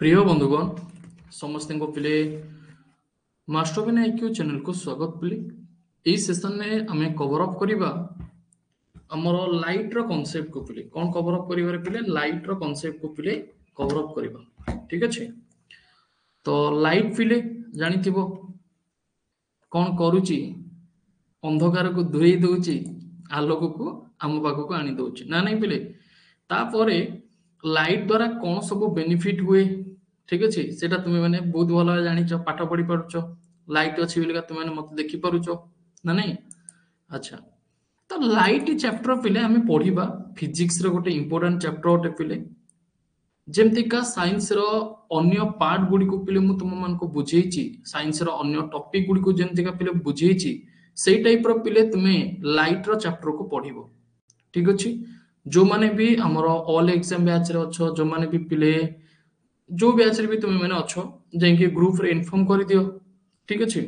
प्रिय बंधुगण समस्त को पिले मास्टर बिना आईक्यू चैनल को स्वागत पिले यही सेशन में आम कवर अप करवा आमर लाइट रो कॉन्सेप्ट को पिले कौन कवर अप करिवारे पिले लाइट रो कॉन्सेप्ट को पिले कवर अप करवा ठीक अच्छे। तो लाइट पिले जानी थिबो कौन करूची अंधकार को दूरेई दउची आलोक को आम पाखक आनी दउची ना नहीं पिले तापरे लाइट द्वारा कौन सब बेनिफिट हुए ठीक अच्छे सेटा तुम्हें मैंने बहुत भल जानिच पाठ पढ़ी पारुच लाइट अच्छी बोलिका तुम मैंने मत देखी पारुच ना नहीं। अच्छा तो लाइट चैप्टर पिले आम पढ़ा फिजिक्स रो गोटे इंपोर्टेंट चैप्टर गोटे पिले जेमतिका साइंस रो अन्य पार्ट गुडी को पिले मु तुम मान को बुझेइची साइंस रो अन्य टॉपिक गुडी को जेमतिका पिले बुझेइची सेई टाइप रो पिले तुम्हें लाइट रो चैप्टर को पढ़िबो ठीक अच्छे। जो माने भी हमर ऑल एग्जाम बैच रे अच्छो जो माने भी पिले जो बैच रे भी तुम मैंने अच्छो जाइए ग्रुप रे इन्फॉर्म कर दियो ठीक अच्छे।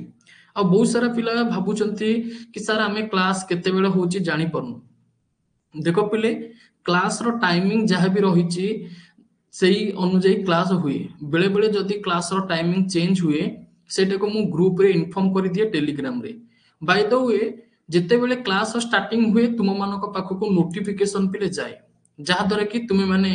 आ बहुत सारा पिला भाबुचंती कि सर आमे क्लास केते बेले होची जानि परनु देखो पिले क्लास रो टाइमिंग जहाँ भी रही सेही अनुଯାयी क्लास हुए बेले बेले जदि क्लास रो टाइमिंग चेंज हुए सेटा को मु ग्रुप रे इन्फॉर्म कर दिए टेलीग्राम रे बाय द वे जिते बेले क्लास स्टार्टिंग हुए तुम मानक पाखक नोटिफिकेशन पिले जाए जहाँ द्वारा कि तुम्हें माने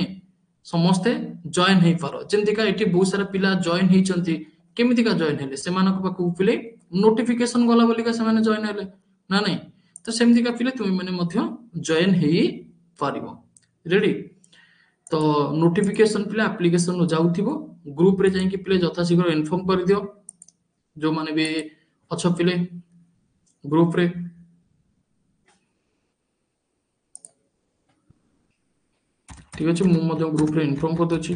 समस्ते जॉइन हो पार जमतीका ये बहुत सारा पिला जॉइन होती केमितिका जॉइन हेले सेमानक पाखक पिले नोटिफिकेशन गला बोलिका सेमाने जॉइन हेले ना नहीं तो सेमतिका पिले तुम्हें माने मध्य जॉइन हो पारिबो रेडी। तो नोटिफिकेशन पिले एप्लिकेशन जाउथिबो ग्रुप रे जाई कि पिले यथाशीघ्र इन्फॉर्म कर दियो जो माने भी अच्छा पिले ग्रुप रे ठीक अच्छे मु मध्य ग्रुप रे इन्फॉर्म कर दोची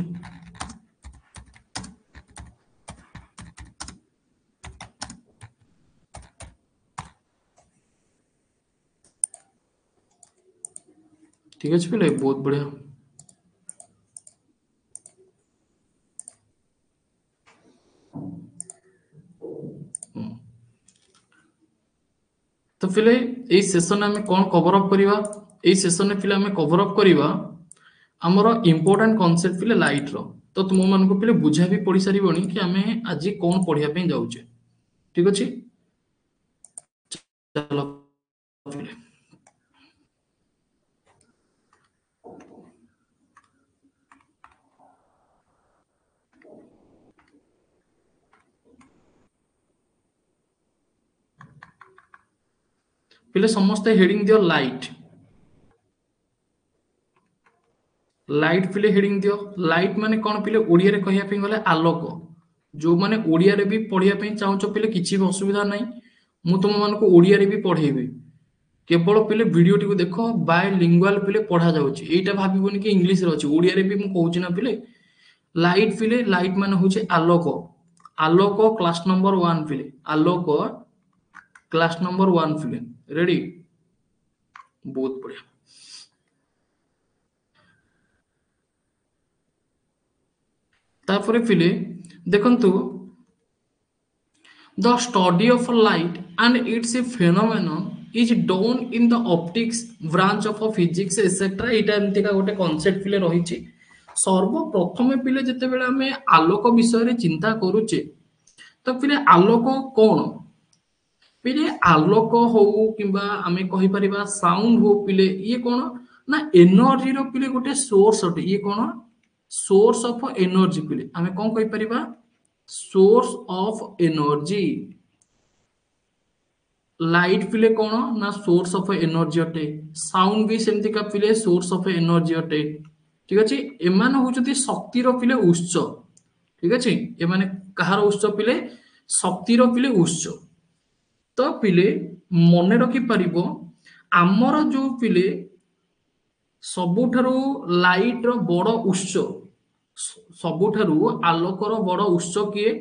ठीक अच्छे पिले बहुत बढ़िया। तो फिले यही सेशन में कौन कवर अप करवा यही सेशन में फिले आम कवर अप करवा आमर इंपोर्टेंट कॉन्सेप्ट फिले लाइट रो तो तुम मान को फिले बुझा भी पड़ी सारी कि आम आज कौन पढ़िया जाऊे ठीक अच्छे। चलो फिले पिले समस्ते हेडिंग दियो लाइट लाइट पिले हेडिंग दियो लाइट माने कौन पिले ओडिया रे कहिया पे गले आलोक जो माने ओडिया रे भी पढ़िया पे चाहूचो पिले किछि भी असुविधा नाही मु तुम मान को ओडिया रे भी पढ़ेबी केवल पिले वीडियो टी को देखो बाय लिंगुअल पिले पढ़ा जाउची एटा भाबिबोनी कि इंग्लिश रे अछि ओडिया रे भी मु कहूची ना पिले लाइट पिले लाइट माने होचे आलोक आलोक क्लास नंबर 1 पिले आलोक क्लास नंबर 1 पिले रेडी बहुत बढ़िया। तापर पिले देखंतु the study of light and its phenomenon is done in the optics branch of physics etc एटा एमती का गोटे कांसेप्ट पिले रही सर्वप्रथम पिले जिते बेले आमे आलोक विषय रे चिंता करूचे तो पिले आलोक कौन पिले आलोक हो किंबा आमे कहि परिबा साउंड हो पिले ये कौन ना एनर्जी रो पिले गोटे सोर्स अटे ये कौन सोर्स ऑफ एनर्जी पिले आमे कौन कहि परिबा सोर्स ऑफ एनर्जी लाइट पिले कौन ना सोर्स ऑफ एनर्जी अटे साउंड भी सेमती का पिले सोर्स ऑफ एनर्जी अटे ठीक अच्छे एमान होचती शक्तिर पिले उत्स ठीक अच्छे एमाने कहार उत्स पिले शक्तिर पिले उत्स तो पिले मन रखि पारिबो आमर जो पिले सबुठारु लाइट रो बड़ उत्स सबुठारु आलोकर बड़ उत्स किए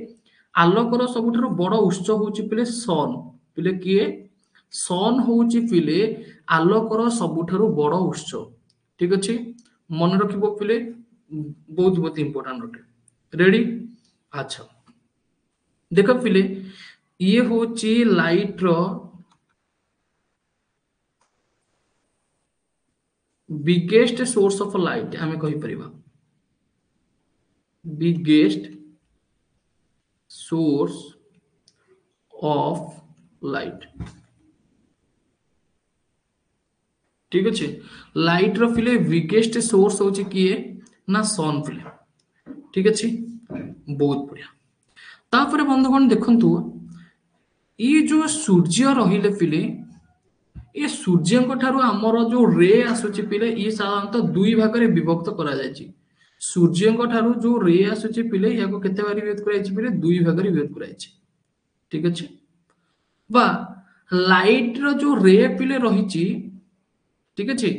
आलोकर सबुठारु बड़ उत्स होची पिले सन पिले किए सन होची पिले आलोकर सबुठारु बड़ उत्स ठीक अछि मन रखिबो पिले बहुत बहुत इंपोर्टेंट अटे रेडी। अच्छा देखो पिले ये होची लाइट रो बिगेस्ट सोर्स ऑफ लाइट आमे कहि परिबा biggest source of light। ठीक अच्छे, लाइट रो फिले बिगेस्ट सोर्स होची किए ना सन फिले। ठीक अच्छे, बहुत बढ़िया। तापर बंधुगण देखंतु ये जो सूर्य रहिले फिले ये सूर्य ठारू आमर जो रे आसुची पिले ये साधारणतः दुई भाग में विभक्त करा जायछि। सूर्य ठारू जो रे आसुची पिले याको केते बारी विभक्त कराइछि पिले दुई भाग में विभक्त कराइछि। ठीक अछि, बा लाइट रो जो रे पिले रहिछि ठीक अछि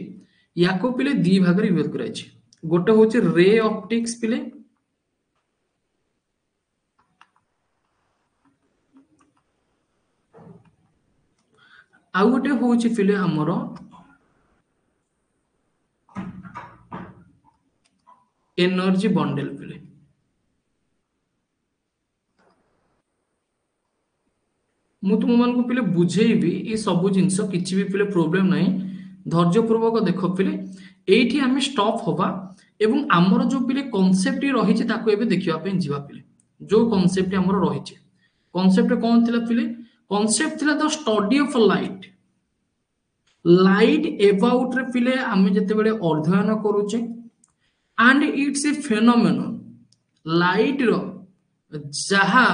याको पिले दी भाग में विभक्त कराइछि। गोटे होछि रे ऑप्टिक्स पिले आउ गोटे होछि पिले हमरो एनर्जी बंडल पिले। मु तुम मान को पिले बुझेइबी ये सब जिंस किछि भी पिले प्रॉब्लम नहीं, धैर्य पूर्वक देख पिले एठी आमे स्टॉप होबा एवं आमर जो पिले कांसेप्ट रही ताको एबे देखिबा पे जिबा पिले। जो कांसेप्ट हमर रही कांसेप्ट कोन थिला पिले, कांसेप्ट थिला the study of light. Light about ray पिले आमे जते बेले अध्ययन करूचे and it's a phenomenon light रो जहा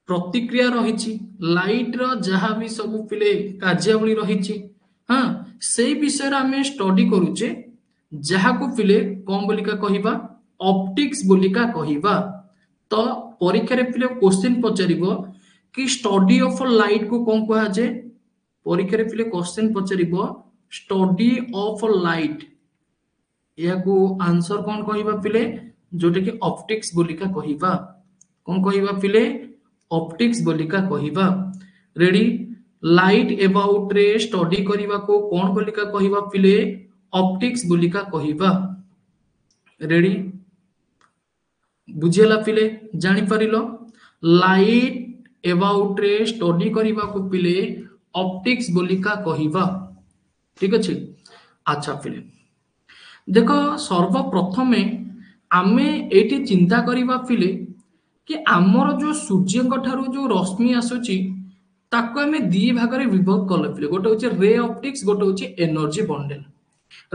प्रतिक्रिया रही लाइट रो जहाँ भी सब पिले कार्यावली रही हाँ से विषय आम स्टडी करूचे जहाँ को पिले कौन बोलिका कहिबा ऑप्टिक्स बोलिका कहिबा। तो परीक्षा रे पिले क्वेश्चन पचारिबो कि स्टडी ऑफ लाइट को कौन कहा जाए। परीक्षा रे पिले क्वेश्चन पचारिबो स्टडी ऑफ लाइट या को आंसर कौन कहिबा पिले जोटे कि ऑप्टिक्स बोलिका कहिबा। कौन कहिबा पिले ऑप्टिक्स बोलिका कहिबा। रेडी, लाइट अबाउट रे स्टडी करिबा को कौन बोलिका कहिबा पिले ऑप्टिक्स बोलिका कहिबा। रेडी, बुझेला पिले जानि परिलो लाइट अबाउट रे स्टडी करिबा को पिले ऑप्टिक्स बोलिका कहिबा। ठीक अछि, अच्छा पिले देखो सर्वप्रथमे आमे एठी चिंता करिबा पिले कि आमर जो सूर्य ठारू जो रश्मि आसुची ताको आमे दी भाग में विभक्त कले पिले। गोटे होचे रे ऑप्टिक्स, गोटे होचे एनर्जी बंडल।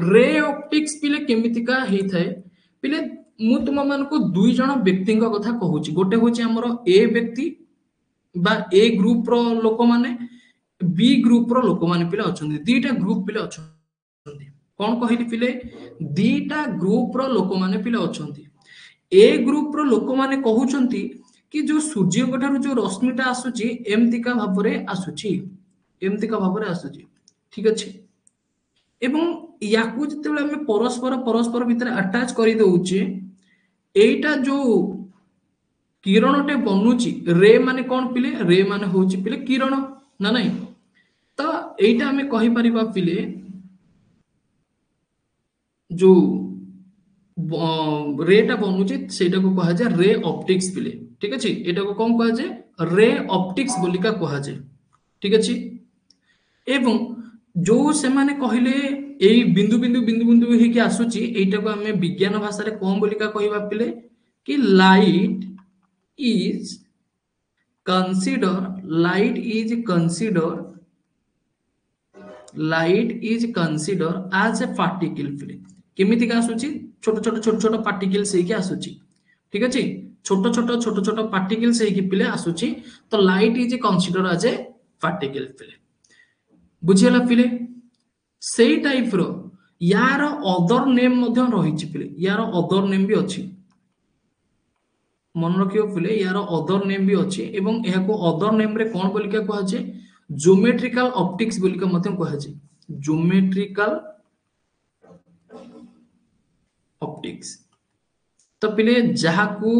रे ऑप्टिक्स पिले केमितिका हेइथाय पिले मु तुम मान को दुई जण व्यक्ति कथा कहूची। गोटे होचे हमर ए व्यक्ति बा ए ग्रुप रो लोक माने बी ग्रुप रो लोक माने पिले अछंती, दीटा ग्रुप पिले अछंती। कोन कहिली पिले दीटा ग्रुप रो लोक माने पिले अछंती। ए ग्रुप रो लोक माने कहउचंती कि जो सूर्य ठारू जो रश्मिटा आसुची एमतिका भाबरे आसुची, एमतिका भाबरे आसुची। ठीक अछि, एवं याकू जते बेले हम परस्पर परस्पर भितर अटैच करि दउचे एटा जो किरणटे बनुची रे माने कोन पिले रे माने होची पिले किरण ना नहीं। तो एटा हमें कहि परिबा पिले जो रेटा बनुचे सेटा को कहा जाए रे ऑप्टिक्स पिले। ठीक अछि, एटा को कौन कहा जाए रे ऑप्टिक्स बोलिका कहा जाए। ठीक अछि, एवं जो से माने कहले एई बिंदु बिंदु बिंदु बिंदु हे कि आसुची एटा को हमें विज्ञान भाषा रे कौन बोलिका कहिबा पिले कि light is consider as a particle पिले। केमिति का आसुची छोट छोट छोट छोट पार्टिकल्स हे कि आसुची। ठीक अछि, छोट छोट पार्टिकल्स हे कि पिले आसुची। तो light is consider as a particle पिले। बुझियला पिले सेई टाइप रो यार अदर नेम मध्य रहिछि पिले, यार अदर नेम भी अछि मन रखियो पिले, यार अदर नेम भी अछि एवं एहा को अदर नेम रे कोन बोलिका कहै छै ज्योमेट्रिकल ऑप्टिक्स बोलिका मध्य कहै छै ज्योमेट्रिकल ऑप्टिक्स। तो पिले जहा को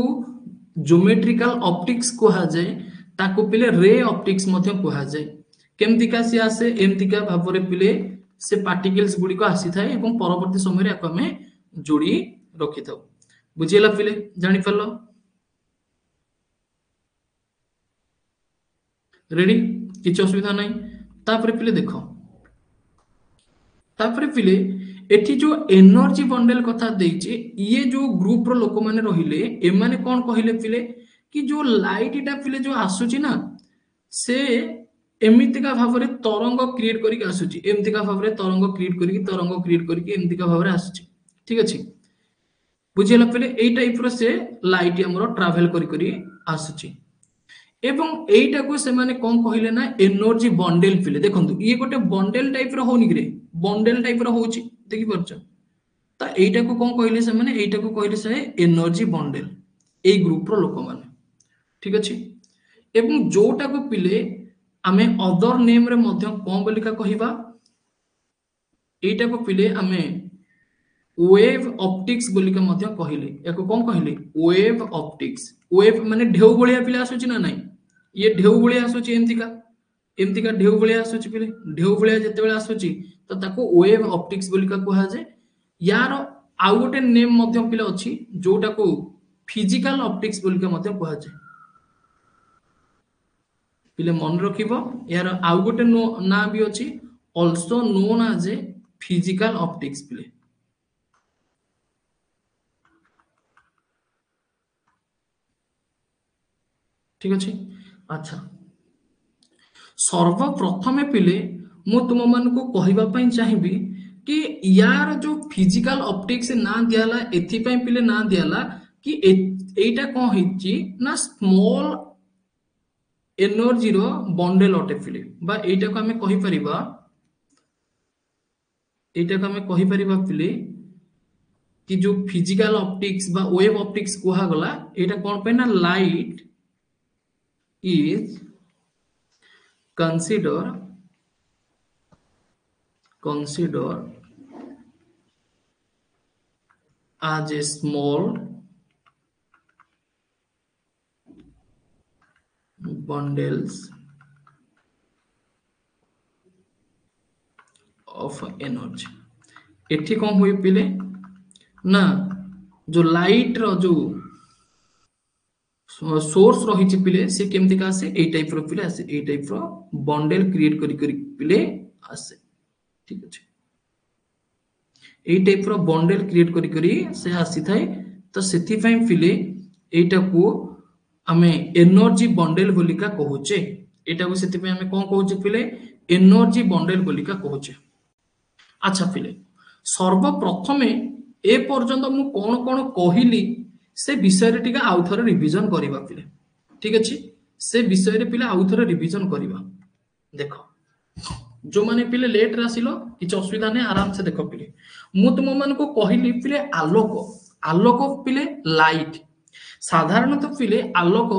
ज्योमेट्रिकल ऑप्टिक्स कहै जाय ताको पिले रे ऑप्टिक्स मध्य कहै जाय। केमतिका से आसे एमतिका भाबरे पिले से पार्टिकल्स गुडी को आसी थाए एवं परवर्ती समय रे आको हमें जोड़ी रखि थाउ। बुझियला पिले जानि परलो। रेडी, किछ असुविधा नहीं। तापरे पिले देखो तापरे पिले एठी जो एनर्जी बंडल कथा देइचे ये जो ग्रुप रो लोक माने रहिले ए माने कोन कहिले पिले कि जो लाइट इटा पिले जो आसुची ना से एमितिका भावरे तरंग क्रिएट करिक आसुची एमितिका भावरे तरंग क्रिएट करिक एमितिका भावरे आसुची ठीक अछि बुझिला पिले एई टाइप रो से लाइट हमरो ट्रैवल करि करि आसुची एवं एईटा को से माने कोन कहिले ना एनर्जी बंडल पिले देखंतु ये गोटे बंडल टाइप रो होनी रे बंडल टाइप रो होची देखि परछ ता एईटा को कोन कहिले से माने एईटा को कहिले से एनर्जी बंडल ए ग्रुप रो लोक माने ठीक अछि एवं जोटा को पिले आमे अदर नेम रे मध्य कोन बोलिका कहिबा एईटा को पिले आमे वेव ऑप्टिक्स बोलिका मध्य कहिले याको कोन कहिले वेव ऑप्टिक्स वेव माने ढेउ बलिया पिले आसुची ना नाही ये ढेउ बलिया आसुची एमतिका ढेउ बलिया आसुची पिले ढेउ बलिया जते बेला आसुची तो ताको वेव ऑप्टिक्स बोलिका कुहा जे यार आउ गोटे नेम मध्य पिले अछि जोटा को फिजिकल ऑप्टिक्स बोलिका मध्य कुहा जे पिले मन रखिबो यार आउ गोटे ना भी अछि also known as a physical optics पिले ठीक अछि अच्छा सर्वप्रथमे पिले मु तुम मान को कहिबा पई चाहिबी कि यार जो फिजिकल ऑप्टिक्स ना दियाला एथि पई पिले ना दियाला कि एटा कोन हिची ना स्मॉल एनर्जी रो बंडल अटे पिले बा एटा को हमें कहि परिबा पिले कि जो फिजिकल ऑप्टिक्स बा वेव ऑप्टिक्स कुहा गला एटा कोन पे ना light is consider as a small bundles of energy एठी कौन हुई पिले ना जो लाइट रो जो सोर्स रही पिले से केमती का आसे ए टाइप रो पिले आसे ए टाइप रो बंडल क्रिएट करी पिले आसे ठीक अछि ए टाइप रो बंडल क्रिएट करी से आसी थाए तो सेथि पई पिले एटा को हमें एनर्जी बंडल बोलिका कहूचे एटा को सेथि पई हमें कोन कहूचे पिले एनर्जी बंडल बोलिका कहूचे अच्छा पिले सर्वप्रथमे ए पर्यंत मु कोन कोन कहिली से विषय रे टिका आउ थरे रिवीजन करिबा पिले ठीक अछि से विषय रे पिले आउ थरे रिवीजन करिबा देखो जो माने पिले लेट रे आसिलो किछ असुविधा नै आराम से देखो पिले मु तुम मान को कहिली पिले आलोक पिले लाइट साधारणतः पिले आलोक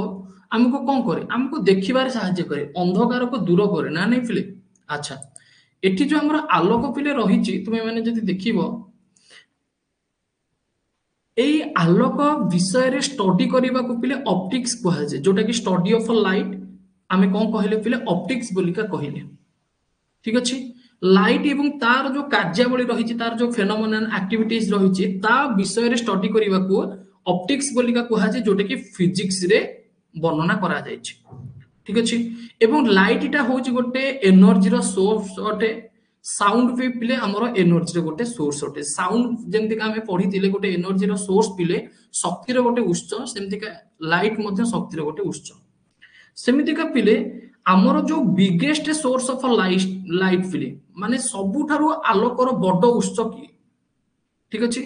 हमको कोन करे हमको देखिबार सहायता करे अंधकार को दूर करे ना नै पिले अच्छा एठी जो हमर आलोक पिले रहिची तुमे माने जति देखिबो एई आलोक विषय रे स्टडी करिबा को पिले ऑप्टिक्स कहै जे जोटा कि स्टडी ऑफ लाइट आमे कोन कहिले पिले ऑप्टिक्स बोलिका कहिले ठीक अछि लाइट एवं तार जो कार्यावली रहिछि तार जो फेनोमेनन एक्टिविटीज रहिछि ता विषय रे स्टडी करिबा को ऑप्टिक्स बोलिका कहै जे जोटा कि फिजिक्स रे वर्णना करा जायछि ठीक अछि एवं लाइट इटा होछि गोटे एनर्जी रो सोर्स अटे साउंड पे पिले हमरो एनर्जी रो गोटे सोर्स अटे साउंड जेमति का हमें पढी दिले गोटे एनर्जी रो सोर्स पिले शक्ति रो गोटे उत्स सेमति का लाइट मध्ये शक्ति रो गोटे उत्स सेमति का पिले हमरो जो बिगेस्ट सोर्स ऑफ लाइट पिले माने सबुठारो आलोकर बड उत्स की ठीक अछि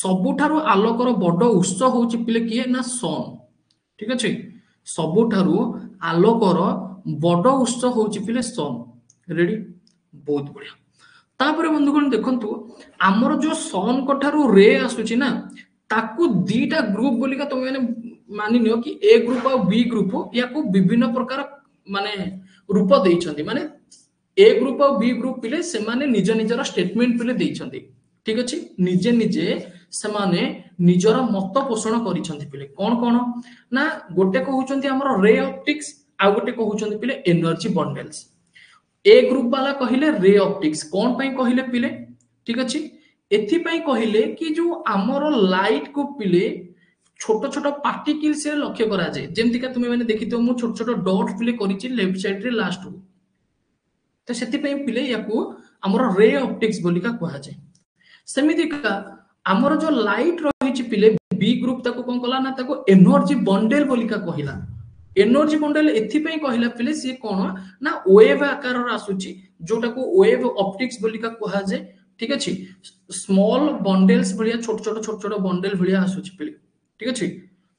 सबुठारो आलोकर बड उत्स होछि पिले किए ना सन ठीक अछि सबुठारो आलोकर बड उत्स होछि पिले सन रेडी बहुत बढ़िया तापर बंधुगण देखंतु हमर जो सन कठारो रे आसुची ना ताकू दीटा ग्रुप बोलिका तुम माने मानि नियो कि ए ग्रुप और बी ग्रुप याकू विभिन्न प्रकार माने रूप देइछंती माने ए ग्रुप और बी ग्रुप पिले से माने निज निजर स्टेटमेंट पिले देइछंती ठीक अछि निजे निजे से माने निजर मत पोषण करिछंती पिले कोन कोन ना गोटे कहउछंती हमर रे ऑप्टिक्स आ गोटे कहउछंती पिले एनर्जी बंडल्स ए ग्रुप वाला कहिले रे ऑप्टिक्स कोन पई कहिले पिले ठीक अछि एथि पई कहिले कि जो हमर लाइट को पिले छोट छोट पार्टिकल्स रे लक्ष्य करा जाय जेमति का तुमे माने देखितो मु छोट छोट डॉट पिले करिछि लेफ्ट साइड रे लास्ट को तो सेति पई पिले याकू हमर रे ऑप्टिक्स बोलिका कहआ जाय सेमितिका आमर जो लाइट रही पिले बी ग्रुप ताको कोन कला ना ताको एनर्जी बंडल बोलिका कहिला एनर्जी बंडल एथिपई कहिला पिले सी कोन ना वेव आकार आसुची जोटा को वेव ऑप्टिक्स बोलिका कहा जे ठीक अछि स्मॉल बंडल्स भलिया छोट छोट बंडल भलिया आसुची पिले ठीक अछि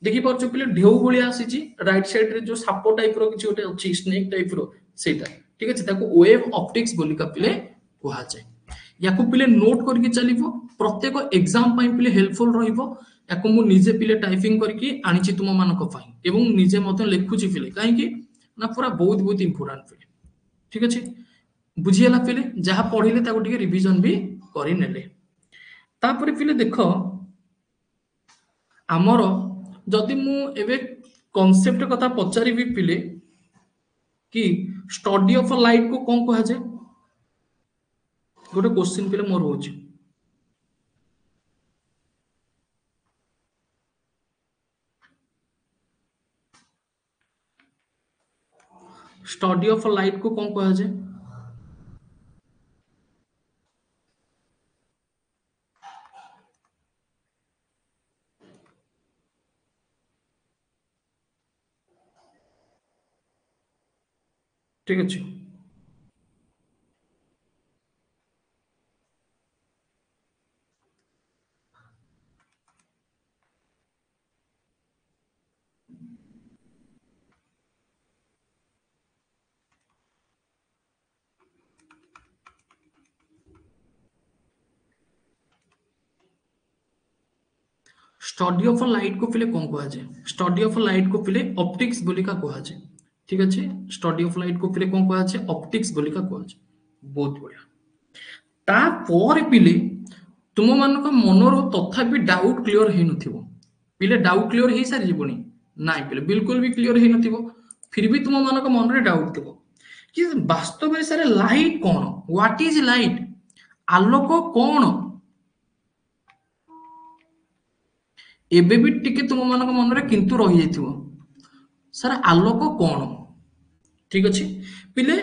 देखि परछु पिले ढेउ भलिया आसीची राइट साइड रे जो सापो टाइप रो किछि ओटे अछि स्नेक टाइप रो सेटा ठीक अछि ताको वेव ऑप्टिक्स बोलिका पिले कहा जाय याकू पिले नोट करके चलिबो प्रत्येक एग्जाम पाई पिले हेल्पफुल रहिबो याकू मु निजे पिले टाइपिंग करके आनिछि तुम मानक पाई एवं निजे मते लेखुछि पिले काहे कि ना पूरा बहुत बहुत इंपोर्टेंट पिले ठीक अछि बुझियला पिले जहा पढिले ताको टिके रिवीजन भी करि नेले तापर पिले देखो आमर जदि मु एबे कांसेप्ट कथा पचारिबी पिले कि स्टडी ऑफ लाइट को कोन कहा जाय गोटे क्वेश्चन पिले मोर होछि स्टडी ऑफ लाइट को कोन कहा जाय ठीक अछि स्टडी ऑफ लाइट को पिले कोन कहा जाय स्टडी ऑफ लाइट को पिले ऑप्टिक्स बोलिका कहा जाय ठीक अछि स्टडी ऑफ लाइट को पिले कोन कहा जाय ऑप्टिक्स बोलिका कहा जाय बहुत बढ़िया ता पर पिले तुम मानक मनरो तथापि डाउट क्लियर हे नथिबो पिले डाउट क्लियर हे सारी जीवनी नाइ पिले बिल्कुल भी क्लियर हे नथिबो फिर भी तुम मानक मन रे डाउट थिबो कि वास्तव में सारे लाइट कोन व्हाट इज लाइट आलोक कोन एबे भी टिके तुम मानक मन रे किंतु रहि जाइथिबो सर आलोक कोन ठीक अछि पिले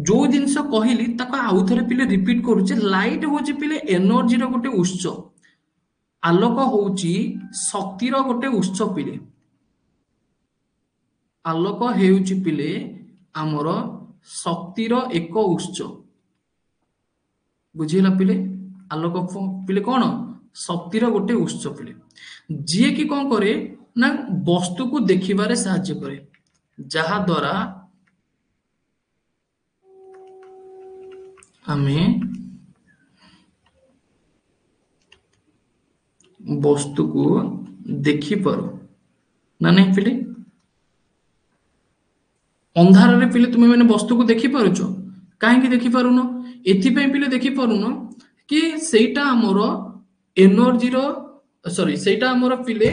जो जिनस कहली ताको आउ थरे पिले रिपीट करूचे लाइट होची पिले एनर्जी रो गोटे उत्स आलोक होची शक्ति रो गोटे उत्स पिले आलोक हेउची पिले आमर शक्ति रो एक उत्स बुझिला पिले आलोक पिले कोन शक्ति रो गोटे उत्स पिले जे कि कोन करे ना वस्तु को देखिबारे सहाय्य करे जहा द्वारा हमें वस्तु को देखि पारो ना नहीं पिले अंधार रे पिले तुमे माने वस्तु को देखि पारुचो काहे कि देखि पारुनो एथि पई पिले देखि पारुनो कि सेटा हमर एनर्जी रो सॉरी सेटा हमर पिले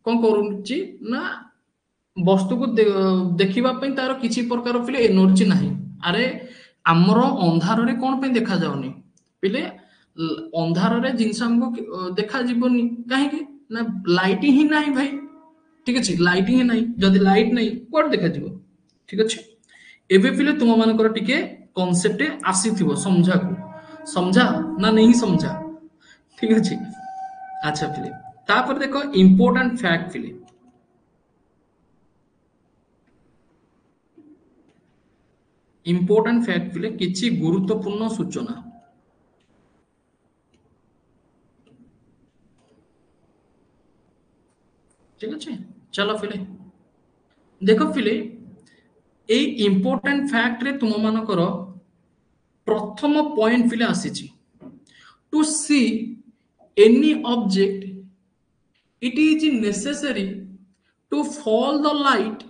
कोन करूची ना वस्तु को देखिबा पई तार किछि प्रकार पिले एनर्जी नाही अरे आमर अंधार रे कोन पे देखा जाउनी पिले अंधार रे जिंस हमको देखा जीवनी काहे कि ना लाइट ही नाही भाई ठीक अछि लाइट ही नाही जदी लाइट नाही कोड देखा जीवो ठीक अछि एबे पिले तुम मानकर टिके कांसेप्ट आसीथिबो समझा को समझा ना नहीं समझा ठीक अछि अच्छा पिले तापर देखो इंपोर्टेंट फैक्ट पिले इंपोर्टेंट फैक्ट पिले किछि गुरुत्वपूर्ण सूचना ठीक अछि चलो पिले देखो पिले ए इंपोर्टेंट फैक्ट रे तुम मानकर प्रथम पॉइंट पिले आसीची to see any object it is necessary to fall the light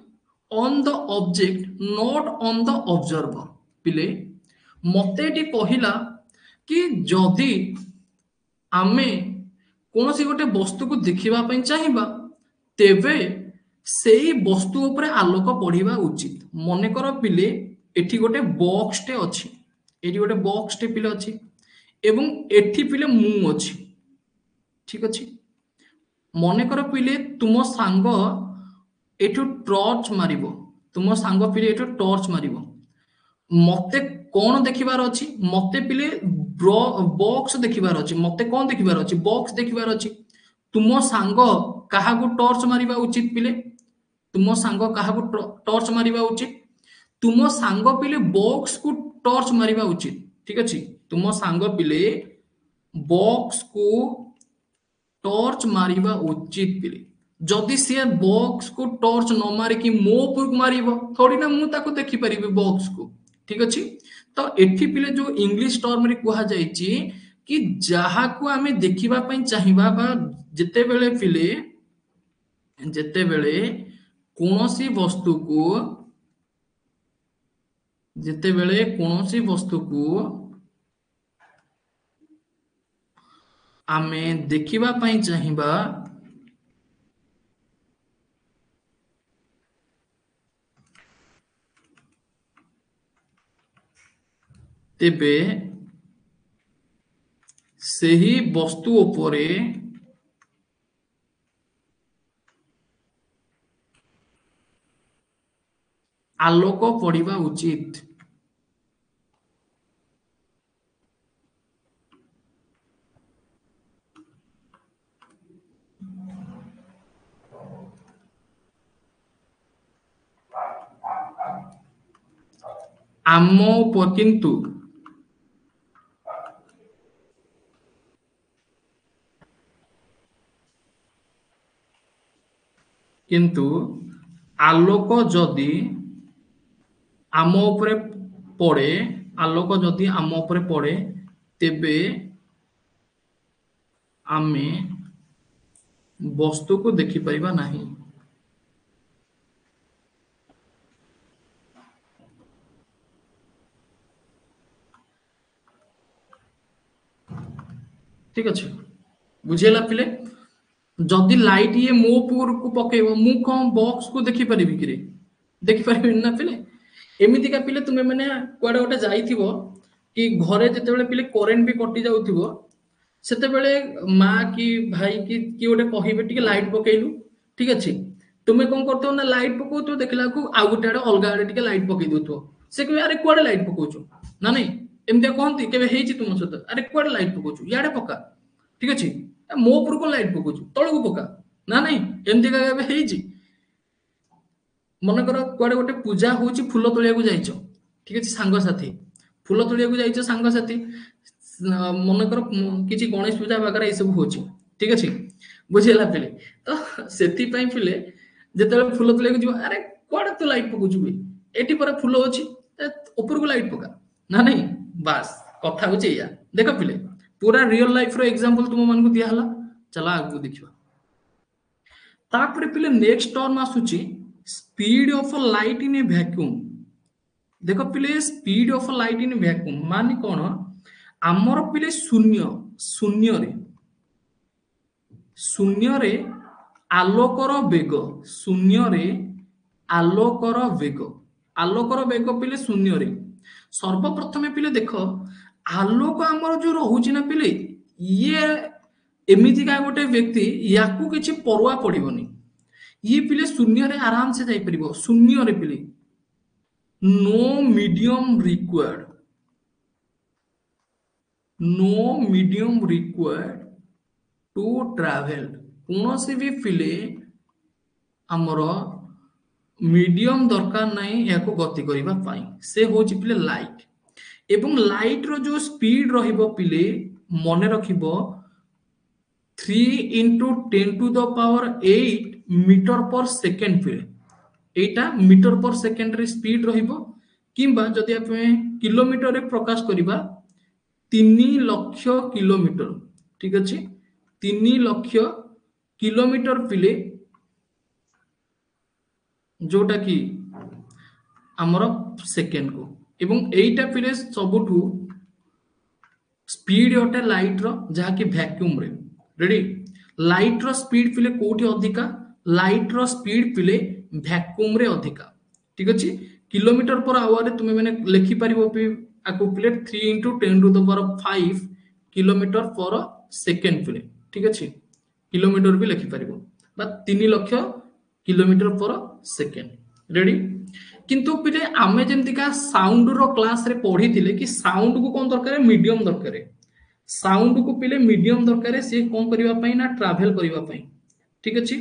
on the object not on the observer पिले मते टी कहिला कि जदि आमे कोनोसी गोटे वस्तु को देखिबा पई चाहिबा तेबे सेई वस्तु ऊपर आलोक पड़िबा उचित मने कर पिले एठी गोटे बॉक्स टे अछि एठी गोटे बॉक्स टे पिले अछि एवं एठी पिले मु अछि ठीक अछि मने कर पिले तुम सांग एठु टॉर्च मारिबो तुम सांग पिले एठु टॉर्च मारिबो मते कोन देखिबार अछि मते पिले बॉक्स देखिबार अछि मते कोन देखिबार अछि बॉक्स देखिबार अछि तुम सांग काहाकू टॉर्च मारिबा उचित पिले तुम सांग काहाकू टॉर्च मारिबा उचित तुम सांग पिले बॉक्स को टॉर्च मारिबा उचित ठीक अछि तुम सांग पिले बॉक्स को टॉर्च मारिबा उचित पिले जदि सी बॉक्स को टॉर्च न मारिकी मो उपरକୁ मारिबो थोड़ी ना मु ताको देखि परिबे बॉक्स को ठीक अछि तो एठी पिले जो इंग्लिश टर्म रे कुहा जाईची कि जहा को आमे देखिबा पई चाहिबा बा जेते बेले कोनोसी वस्तु को जेते बेले कोनोसी वस्तु को आमे देखिबा पई चाहिबा तेबे ସେହି ବସ୍ତୁ ଉପରେ ଆଲୋକ ପଡ଼ିବା ଉଚିତ ଆମ କିନ୍ତୁ କିନ୍ତୁ ଆଲୋକ ଯଦି ଆମ ଉପରେ ପଡ଼େ ଆଲୋକ ଯଦି ଆମ ଉପରେ ପଡ଼େ ତେବେ ଆମେ ବସ୍ତୁକୁ ଦେଖିପାରିବା ନାହିଁ ठीक अछि बुझेला पिले जदि लाइट ये मो पुर को पकेइबो मु कोन बॉक्स को देखि परिबि कि रे देखि परिबि ना पिले एमिति का पिले तुमे माने कुआडे गोटे जाइथिबो कि घरे जते बेले पिले करेंट भी कटि जाउथिबो सेते बेले माँ की भाई की गोटे कहिबे टिके लाइट पकेइलु ठीक अछि तुमे कोन करतो ना लाइट पको तो देखला को आ गोटे आडे अलगा आडे टिके लाइट पकेइ दोतो से कहबे अरे कुआडे लाइट पकोछु ना नहीं एमते कहंती केबे हेइची तुम सହିତ अरे कुआडे लाइट पकोछु याडे पका ठीक अछि मो पुर को लाइट पकोछु तळକୁ पका ना नहीं एमते का केबे हेइची मन कर कुआडे गोटे पूजा होची फूल तोलिया को जाइछो ठीक अछि सांग साथी फूल तोलिया को जाइछो सांग साथी मन कर किछि गणेश पूजा वगैरह ए सब होची ठीक अछि बुझेला पिले तो सेति पई पिले जेतेबेले फूल तोलिया को जीव अरे कुआडे तू लाइट पकोछु बे एटी पर फूल होची ऊपर को लाइट पका ना नहीं बास कथा होची या देखो पिले पूरा रियल लाइफ रो एग्जांपल तुम मन को दिया हला चला आगु देखिबा तापरे पिले नेक्स्ट टर्म आसुची speed of a light in A vacuum देखो पिले speed of a light in vacuum माने कोन आमर पिले शून्य शून्य रे शून्य रे आलोकर वेग शून्य रे आलोकर वेग पिले शून्य रे सर्वप्रथमे पिले देखो आलोक आमर जो रहुची ना पिले ये एमिति का गोटे व्यक्ति याकू किछि परवा पड़िबनी ये पिले शून्य रे आराम से जाई परिबो शून्य रे पिले no medium required to travel कौन भी पिले आमर मीडियम दरकार नहीं या गति करबा पाई से होची पिले लाइट एवं लाइट रो जो स्पीड रहिबो पिले मने रखिबो 3 into 10 to the power 8 metre पर सेकेंड पिले एटा मीटर पर सेकेंड रे स्पीड रहिबो किंबा जदि आपे किलोमीटर रे प्रकाश करिबा 3 लाख किलोमीटर ठीक अछि 3 लाख किलोमीटर पिले जोटा कि आमर सेकेंड को एवं एटा पिले सबुठु स्पीड अटे लाइट रो जहा कि वैक्यूम रे रेडी लाइट रो स्पीड पिले कोठी अधिका लाइट रो स्पीड पिले वैक्यूम रे अधिका ठीक अछि किलोमीटर पर आवर रे तुमे माने लिखि परिबो आको पिले 3 into 10 to the power 5 kilometre पर सेकेंड पिले ठीक अछि किलोमीटर भी लिखि परिबो बा 3 लाख किलोमीटर पर सेकेंड रेडी किंतु पिले आमे जेमती का साउंड रो क्लास रे पढ़ी थिले कि साउंड को कोन दरकार मीडियम दरकार साउंड को पिले मीडियम दरकार से कोन करिवा पई ना ट्रैवल करिवा पई ठीक अछि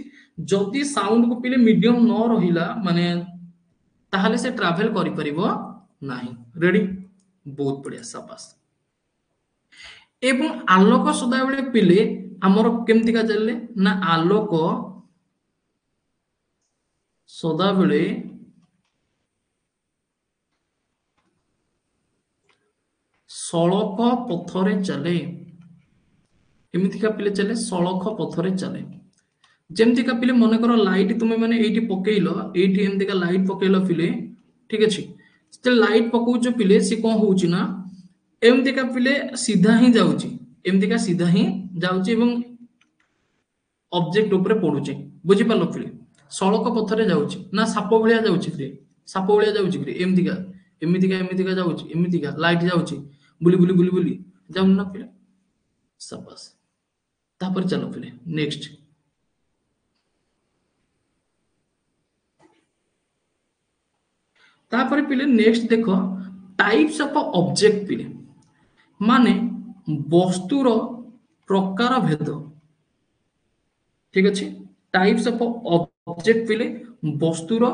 जदि साउंड को पिले मीडियम न रहिला माने ताहले से ट्रैवल करि परिबो नाही रेडी बहुत बढ़िया शाबाश एवं आलोक सदा बेले पिले हमर केमती का चलले ना आलोक सदा बेले सड़क पथरे चले एमती का पिले चले सड़क पथरे चले जेमती का पिले मन कर लाइट तुम्हें माने एठी पकेइलो एठी एमती का लाइट पकेइलो पिले ठीक अछि से लाइट पकाउछ पिले से कोन होउची ना एमती का पिले सीधा ही जाउची एमती का सीधा ही जाउची एवं ऑब्जेक्ट ऊपर पडुची बुझी पालो पिले सड़क पथरे जाउची ना साप भलिया जाउची पिले साप भलिया जाउची पिले एमती का जाउची एमती का लाइट जाउची बुली बुली बुली बुली जाउन ना पिले शाबाश तापर चलो पिले नेक्स्ट तापर पिले नेक्स्ट देखो टाइप्स ऑफ ऑब्जेक्ट पिले माने वस्तुर प्रकार भेद ठीक अछि टाइप्स ऑफ ऑब्जेक्ट पिले वस्तुर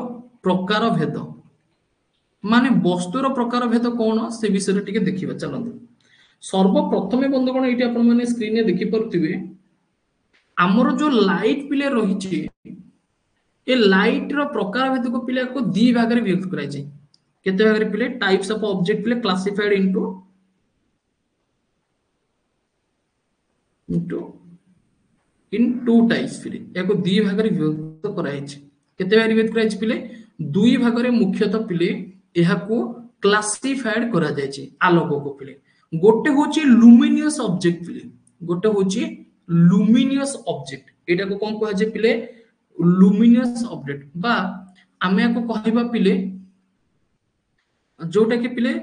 प्रकार भेद माने वस्तुर प्रकार भेद कोन से विषय टिके देखिबा चलंतु सर्वप्रथमे बंधुगण एटी आपण माने स्क्रीन रे देखि परथिबे हमर जो लाइट पिले रहिछि ए लाइट रो प्रकार भेद को पिले को दी भाग रे विभक्त कराइ छै केते भाग रे पिले टाइप्स ऑफ ऑब्जेक्ट पिले classified into in two types पिले एको दी भाग रे विभक्त कराइ छै केते भाग रे विभक्त कराइ छै पिले दुई भाग रे मुख्यतः पिले एहा को क्लासिफाइड करा जाय छै आलोक को पिले गोटे होची लुमिनियस ऑब्जेक्ट पिले गोटे होची लुमिनियस ऑब्जेक्ट एटा को कोन कहै छै पिले लुमिनियस ऑब्जेक्ट बा आमे को कहबा पिले जोटा के पिले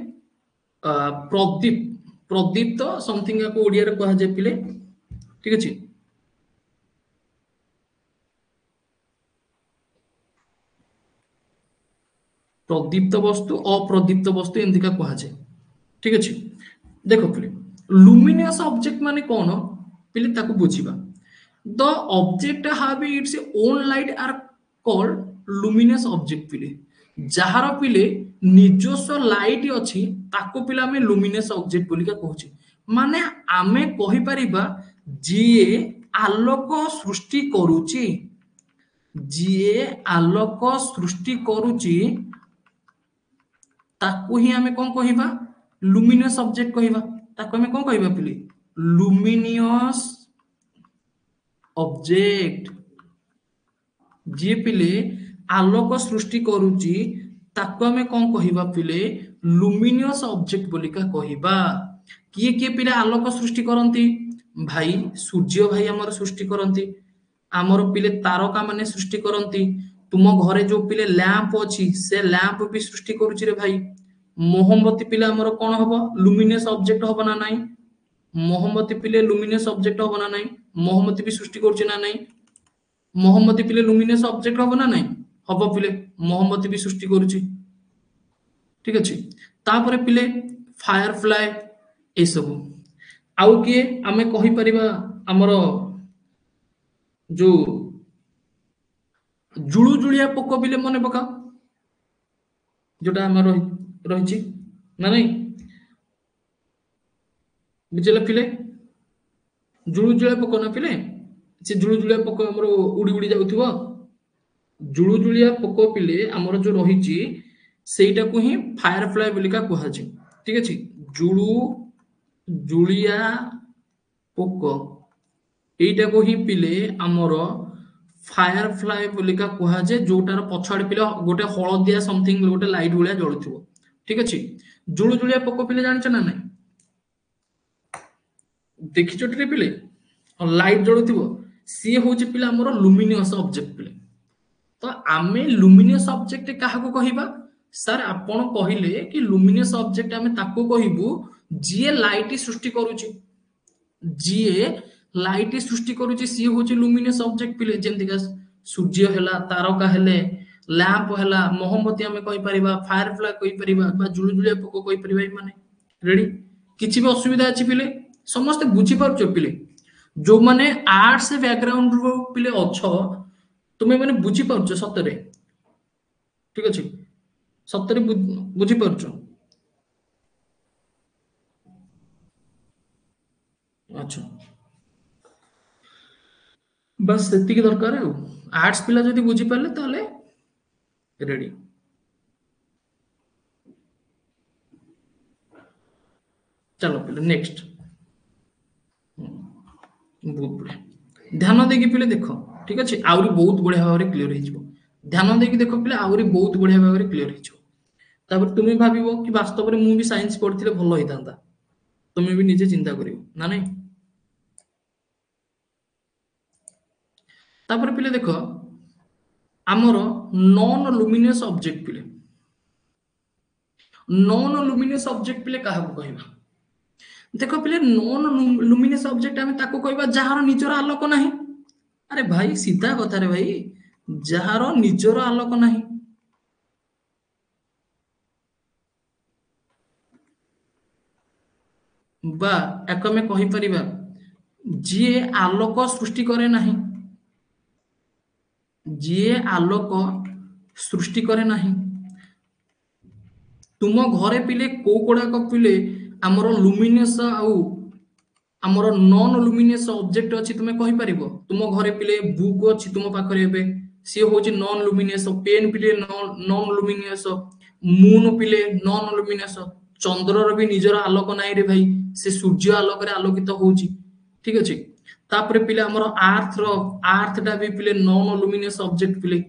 प्रदीप्त समथिंग को ओडिया रे कहै छै पिले ठीक अछि प्रदीप्त वस्तु अप्रदीप्त वस्तु एंती का कहै छै ठीक अछि देखो पिले लुमिनियस ऑब्जेक्ट माने कोन पिले ताको बुझिबा the object have its own light are called luminous object पिले जहार पिले निजस्व लाइट अछि ताको पिले हमें luminous object बोली का कहूची माने आमे कहि परिबा जिए आलोक सृष्टि करूची जिए आलोक सृष्टि करूची ताको ही हमें कोन कहिबा luminous object कहिबा ताको हमें कोन कहिबा पिले luminous ऑब्जेक्ट जी पिले आलोक सृष्टि करूची ताको हमें कोन कहिबा पिले लुमिनियस ऑब्जेक्ट बोली का कहिबा किए किए पिले आलोक सृष्टि करंती भाई सूर्य भाई हमर सृष्टि करंती हमर पिले तारका माने सृष्टि करंती तुम घरे जो पिले लैंप अछि से लैंप भी सृष्टि करूची रे भाई मोमबत्ती पिले हमर कोन हबो लुमिनियस ऑब्जेक्ट हबो ना नाही मोमबत्ती पिले लुमिनियस ऑब्जेक्ट हबो ना नाही मोमबत्ती भी सृष्टि करछि ना नाही मोमबत्ती पिले लुमिनियस ऑब्जेक्ट हबो ना नाही हबो पिले मोमबत्ती भी सृष्टि करछि ठीक अछि तापरे पिले फायरफ्लाई ए सब आउ के हमें कहि परिबा हमर जो जुळु जुळिया पोको बिले मने पका जोटा हमर रहिछि ना नाही बुझले पिले जुळु जुळिया पोको ना पिले से जुळु जुळिया पोको हमर उडी उडी जाउथबो जुळु जुळिया पोको पिले हमर जो रहिछि सेटा को ही फायरफ्लाई बोलिका कहै छै ठीक अछि जुळु जुळिया पोको एटा को ही पिले हमर फायरफ्लाई बोलिका कहै छै जोटार पछाड़ पिले गोटे हळदिया समथिंग गोटे लाइट भलिया जळुथबो ठीक अछि जुळु जुळिया पोको पिले जानि छ ना नै देखि छोटरे पिले लाइट जळुथबो सी होची पिले हमर लुमिनियस ऑब्जेक्ट पिले तो आमे लुमिनियस ऑब्जेक्ट काहा को कहिबा सर आपण कहिले कि लुमिनियस ऑब्जेक्ट आमे ताको कहिबू जे लाइट सृष्टि करूची जे लाइट सृष्टि करूची सी होची लुमिनियस ऑब्जेक्ट पिले जेंति का सूर्य हैला तारका हेले लैंप हला मोहम्मती आमे कहि परिबा फायर फ्लाई कहि परिबा बा जुलजुलिया पोको कहि परिबा माने रेडी किछि भी असुविधा अछि पिले समस्त बुझी पारछो पिले जो माने आर्ट्स बैकग्राउंड रो पिले अछो तुमे माने बुझी पारछो सतरे ठीक अछि सतरे बुझी पारछो अच्छा बस सेतिकी दरकार है आर्ट्स पिला जदी बुझी पारले ताले रेडी चलो पिले नेक्स्ट बहुत बढ़िया ध्यान देकी पिले देखो ठीक अच्छे आउरी बहुत बढ़िया भाव क्लीयर हो ध्यान देकी देखो पिले आउरी बहुत बढ़िया भाव क्लीयर हो तापर तुम भाविबो कि वास्तव में मु भी साइंस पढ़थिले भलो होइतांता तुम भी निजे चिंता करिवो ना नहीं तापर पिले देखो आमर नॉन लुमिनियस ऑब्जेक्ट पिले नॉन लुमिनियस ऑब्जेक्ट पिले काहा को कहबा देखो पिले नॉन लुमिनियस ऑब्जेक्ट आमे ताको कहबा जहार निजर आलोक नाही अरे भाई सीधा कथा रे भाई जहार निजर आलोक नाही बा एक आमे कहि परिबा जे आलोक सृष्टि करे नाही जे आलोक सृष्टि करे नाही तुम घरे पिले को कोडाक पिले हमर लुमिनियस आउ हमर नॉन लुमिनियस ऑब्जेक्ट अछि तुमे कहि परिबो तुम घरे पिले बुक अछि तुम पाखरे एबे से होची नॉन लुमिनियस पेन पिले नॉन लुमिनियस मून पिले नॉन लुमिनियस चंद्रर भी निजर आलोक नाइ रे भाई से सूर्य आलोक रे आलोकित होची ठीक अछि तापरे पिले हमर आर्थ टा भी पिले नॉन लुमिनियस ऑब्जेक्ट पिले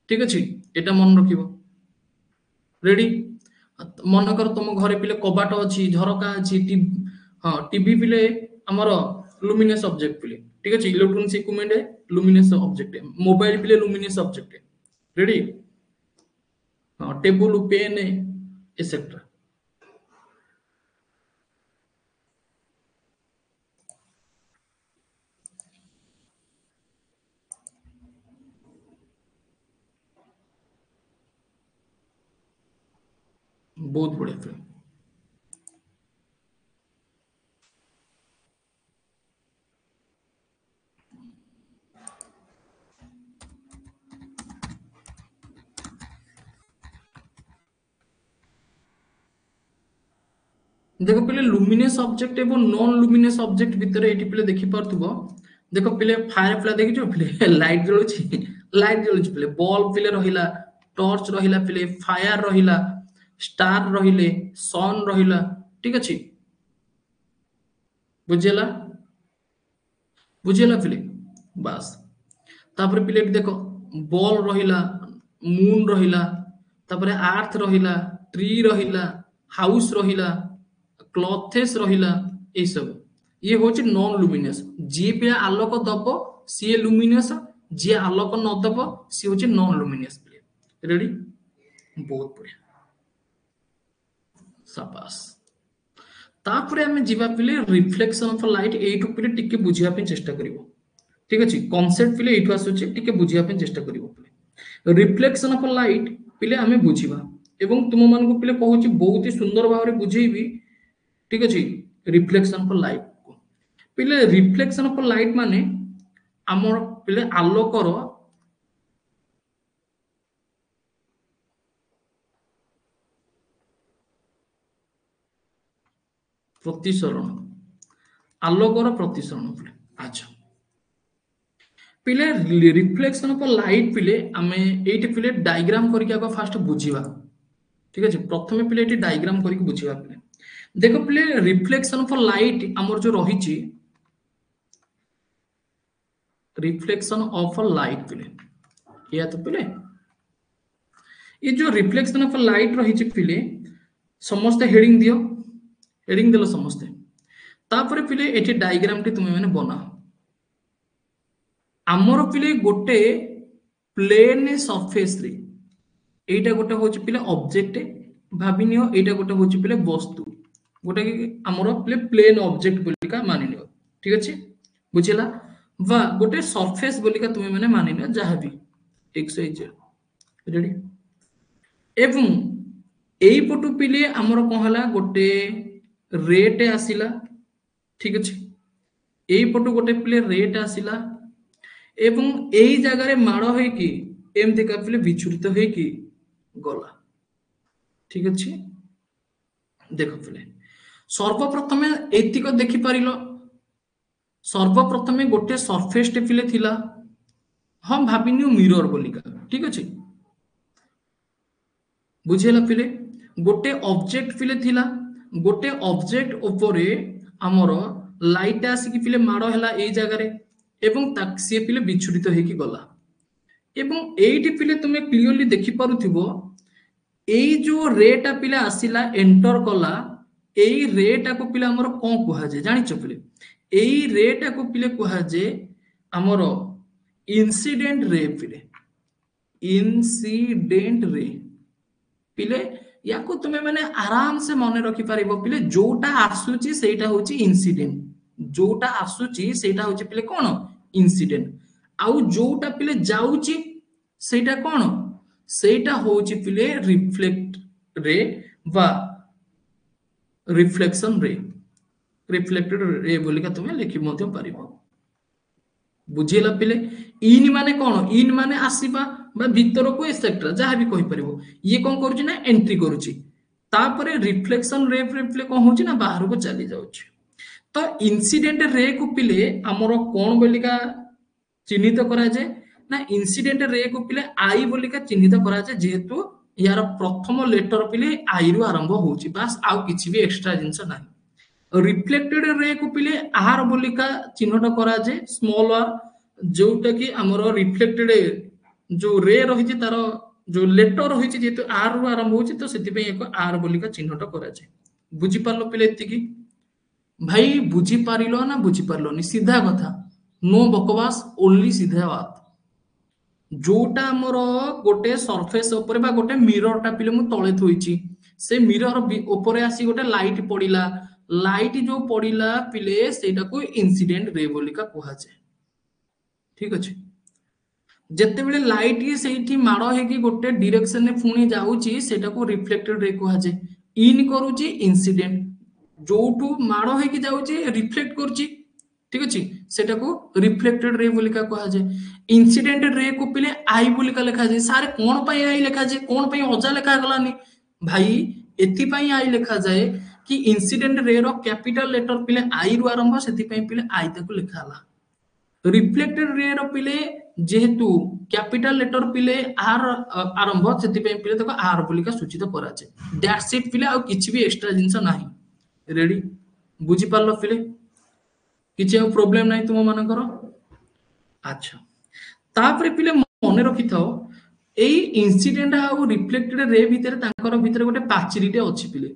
ठीक अछि एटा मन रखिबो रेडी मन कर तुम घरे पिले कबाट अछि झरका अछि हाँ टीवी पिले हमर लुमिनियस ऑब्जेक्ट पिले ठीक अछि इलेक्ट्रॉनिक्स इक्विपमेंट है लुमिनियस ऑब्जेक्ट है मोबाइल पिले लुमिनियस ऑब्जेक्ट है रेडी हाँ टेबल पेन है एसेट्रा बहुत बढ़िया फिल्म देखो पिले लुमिनियस ऑब्जेक्ट एवं नॉन लुमिनियस ऑब्जेक्ट भितर एटी पिले देखि पारथुबो देखो पिले फायर फ्लाई देखि जो पिले लाइट जळुछि पिले बल्ब पिले रहिला टॉर्च रहिला पिले फायर रहिला स्टार रहिले सन रहिला ठीक अछि बुझेला बुझेला पिले बस तापर पिले देखो बॉल रहिला मून रहिला तापर अर्थ रहिला ट्री रहिला हाउस रहिला क्लॉथेस रहिला ए सब ये होची नॉन लुमिनियस जे पे आलोक दबो सी लुमिनियस जे आलोक न दबो सी होची नॉन लुमिनियस रेडी बहुत बढ़िया शाबाश तापरे हमें जीवा पिले रिफ्लेक्शन ऑफ लाइट एटू पिले टिके बुझिया पे चेष्टा करिवो ठीक अछि कांसेप्ट पिले एटू आसुची टिके बुझिया पे चेष्टा करिवो पिले रिफ्लेक्शन ऑफ लाइट पिले हमें बुझिबा एवं तुम मान को पिले कहूची बहुत ही सुंदर भाव बुझेबी ठीक अछि रिफ्लेक्शन ऑफ लाइट को पिले रिफ्लेक्शन ऑफ लाइट माने हमर पिले आलोकर प्रतिसरण आलोकर प्रतिसरण पिले अच्छा पिले रिफ्लेक्शन ऑफ लाइट पिले आमे एटी पिले डायग्राम करके आको फास्ट बुझिबा ठीक अछि प्रथमे पिले एटी डायग्राम करके बुझिबा पिले देखो पिले रिफ्लेक्शन ऑफ लाइट हमर जो रहिची रिफ्लेक्शन ऑफ लाइट पिले या तो पिले ये जो रिफ्लेक्शन ऑफ लाइट रहिची पिले समस्त हेडिंग दियो हेडिंग देलो समस्त तापरे पिले एटी डायग्राम टी तुमे माने बनाओ आमर पिले गोटे प्लेन सरफेस रे एटा गोटे होची पिले ऑब्जेक्ट भाबिनियो एटा गोटे होची पिले वस्तु गोटे आमर पिले प्लेन ऑब्जेक्ट बोलिका मानिनियो ठीक अछि बुझिला वा गोटे सरफेस बोलिका तुमे माने मानिनियो जहां भी x y z रेडी एवं एई पटु पिले हमर कोन हला गोटे रेट आसिला ठीक अछि एई पटु गोटे पिले रेट आसिला एवं एई जगह रे माड़ होई कि एमती का पिले विचुरित होई कि गला ठीक अछि देखो पिले सर्वप्रथमे एतिक देखि परिलो सर्वप्रथमे गोटे सरफेस टे पिले थिला हम भाबिनियो मिरर बोलिका ठीक अछि बुझेला पिले गोटे ऑब्जेक्ट पिले थिला गोटे ऑब्जेक्ट उपरे हमर लाइट आसिक पिले माड़ हैला एई जगह रे एवं सी पिले विचुरित होइकी गला एवं एइटी पिले तुमे क्लियरली देखि पारुथिबो एई जो रेटा पिले आसिला एंटर कला एई रेटा को पिले हमर कोन कुहा जे जानिछ पिले एई रेटा को पिले कुहा जे हमर इंसिडेंट रे पिले इंसिडेंट रे पिले या को तुमे माने आराम से मने रखि पारिबो पिले जोटा आसुची सेटा होची इंसिडेंट जोटा आसुची सेटा होची पिले कोन इंसिडेंट आउ जोटा पिले जाउची सेटा कोन सेटा होची पिले रिफ्लेक्ट रे बा रिफ्लेक्शन रे रिफ्लेक्टेड रे बोलिका तुमे लिखि मध्य पारिबो बुझिला पिले इन माने कोन इन माने आसीबा बा भीतर को एक्सेट्रा जहां भी कहि परिबो ये कोन करूची ना एंट्री करूची तापरे रिफ्लेक्शन रे पिले कोन होची ना बाहर को चली जाउची तो इंसिडेंट रे को पिले हमरो कोन बोलिका चिन्हित करा जाय ना इंसिडेंट रे को पिले आई बोलिका चिन्हित करा जाय जेहेतु यार प्रथम लेटर पिले आई रु आरंभ होची बस आउ किछि भी एक्स्ट्रा जिंस नाही रिफ्लेक्टेड रे को पिले आर बोलिका चिन्हट करा जाय स्मॉल आर जोटा कि हमरो रिफ्लेक्टेड जो रे रही तार जो लेटर रही जेहेतु आर रु आरंभ होची तो सेति पे एक आर बोलिका चिन्हट करा जाय बुझी पारलो पिले एतिकी भाई बुझी पारिलो ना बुझी पारलोनी सीधा कथा नो बकवास ओनली सीधा बात जोटा हमर गोटे सरफेस ऊपर बा गोटे मिरर टा पिले मु तळे थोइची से मिरर ऊपर आसी गोटे लाइट पड़िला लाइट जो पड़िला पिले सेटा को इंसिडेंट रे बोलिका कुहा जाय ठीक अछि जते बेले लाइट ये सेठी माड़ हे कि गोटे डायरेक्शन ने फुणी जाउची सेटा को रिफ्लेक्टेड रे कुहा जाय इन करूची इंसिडेंट जोटू माड़ हे कि जाउची रिफ्लेक्ट करूची ठीक अछि सेटा को रिफ्लेक्टेड रे बोलिका कुहा जाय इंसिडेंट रे को पिले आई बोलिका लिखा जाय सारे कोन पई आई लिखा जाय कोन पई अजा लिखा गलानी भाई एथि पई आई लिखा जाय कि इंसिडेंट रे रो कैपिटल लेटर पिले आई रु आरंभ सेति पई पिले आई तक लिखा हला रिफ्लेक्टेड रे रो पिले जेहेतु कैपिटल लेटर पिले आर आरंभ सेति पई पिले तको आर बोलिका सूचित करा जाय दैट्स इट पिले आ किछि भी एक्स्ट्रा जिंस नाही रेडी बुझी पारलो पिले किछि आ प्रॉब्लम नाही तुम मानकर अच्छा तापरे पिले मने रखि थाओ एई इंसिडेंट आ रिफ्लेक्टेड रे भितर तांकर भितर गोटे पाचिरीटे अछि पिले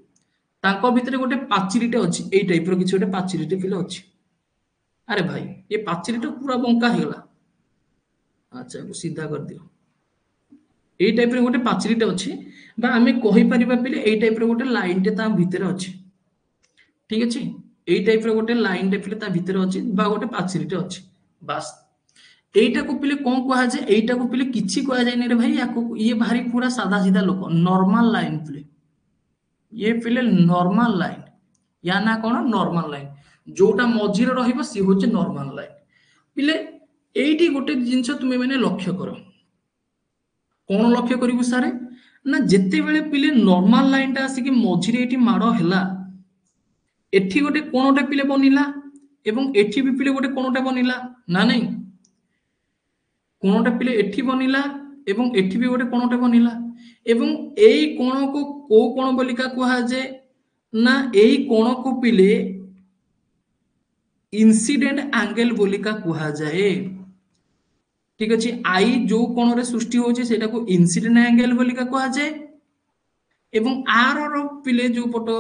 तांको भितर गोटे पाचिरीटे अछि एई टाइप रो किछि गोटे पाचिरीटे पिले अछि अरे भाई ये पाचिरीटे पूरा बंका हेला अच्छा को सीधा कर दियो एई टाइप रो गोटे पाचिरीटे अछि बा हमें कहि परिबा पिले एई टाइप रो गोटे लाइन टे ता भितर अछि ठीक अछि एई टाइप रो गोटे लाइन टे पिले ता भितर अछि बा गोटे पाचिरीटे अछि बस एइटा को पिले कोन कहा जाय एइटा को पिले किछि कहा जाय नै रे भाई याको ये भारी पूरा सादा सीधा लोक नॉर्मल लाइन पिले ये पिले नॉर्मल लाइन या ना कोन नॉर्मल लाइन जोटा मझिर रहिबो सी होचे नॉर्मल लाइन पिले एइटी गोटे जिंस तुमे माने लक्ष्य करो कोन लक्ष्य करिवु सारे ना जेते बेले पिले नॉर्मल लाइन ता आसी कि मझिरे एठी माडो हैला एठी गोटे कोनोटे पिले बनिला एवं एठी भी पिले गोटे कोनोटे बनिला ना नै कोनोटे पिले एठी बनिला एवं एठी भी गोटे कोनोटे बनिला एवं एई कोण को को कोण बोलिका कुहा जे ना एई कोण को पिले इंसिडेंट एंगल बोलिका कुहा जाए ठीक अछि आई जो कोण रे सृष्टि होचे सेटा को इंसिडेंट एंगल बोलिका कुहा जाए एवं आर रो पिले जो पटो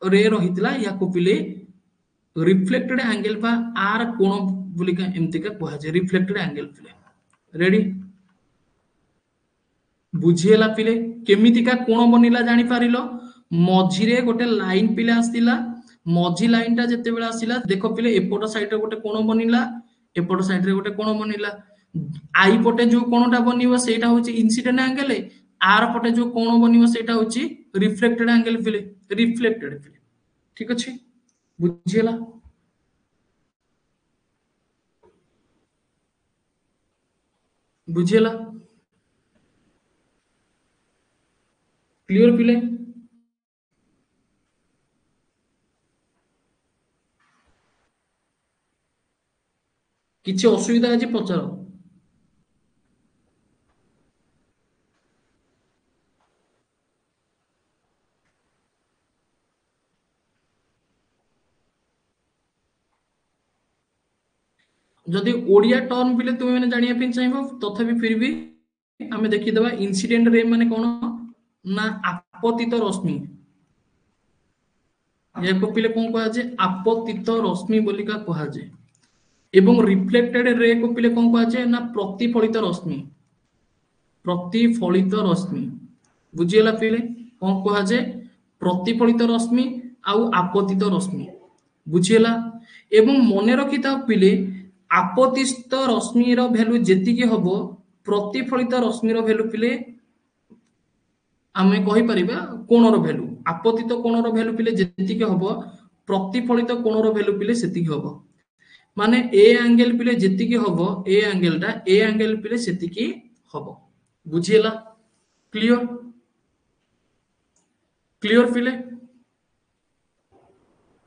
रे रहितला या को पिले रिफ्लेक्टेड एंगल बा आर कोण बोलिका एमतिका कुहा जाए रिफ्लेक्टेड एंगल पिले रेडी बुझिएला पिले केमितिका कोण बनिला जानि पारिलो मझिरे गोटे लाइन पिले आस्तिला मझी लाइन टा जते बेला आसिला देखो पिले एपटो साइड रे गोटे कोण बनिला एपटो साइड रे गोटे कोण बनिला आई पटे जो कोणटा बनिबो सेटा होची इंसिडेंट एंगल, आर पटे जो कोण बनिबो सेटा होची रिफ्लेक्टेड एंगल पिले, रिफ्लेक्टेड पिले। ठीक अछि, बुझियला? बुझियला? क्लियर पिले? किछि असुविधा अछि पचार। जदि ओडिया टर्म पिले तुमे माने जानिया पिन चाहिबो तथापि फिर भी आमे देखि देबा इंसिडेंट रे माने कोन ना आपतित रश्मि, याको पिले कोन कहा जे आपतित रश्मि बोलिका कहा जे। एवं रिफ्लेक्टेड रे को पिले कोन कहा जे ना प्रतिफलित रश्मि, प्रतिफलित रश्मि। बुझियला पिले कोन कहा जे प्रतिफलित रश्मि आउ आपतित रश्मि। बुझियला? एवं मने रखिता पिले आपतित रश्मि रो वैल्यू जेतिकी हबो प्रतिफलित रश्मि रो वैल्यू पिले आमे कहि परिबा कोणर वैल्यू, आपतित कोणर वैल्यू पिले जेतिकी हबो प्रतिफलित कोणर वैल्यू पिले सेतिकी हबो। माने ए एंगल पिले जेतिकी हबो ए एंगलटा ए एंगल पिले सेतिकी हबो। बुझियला? क्लियर? क्लियर पिले?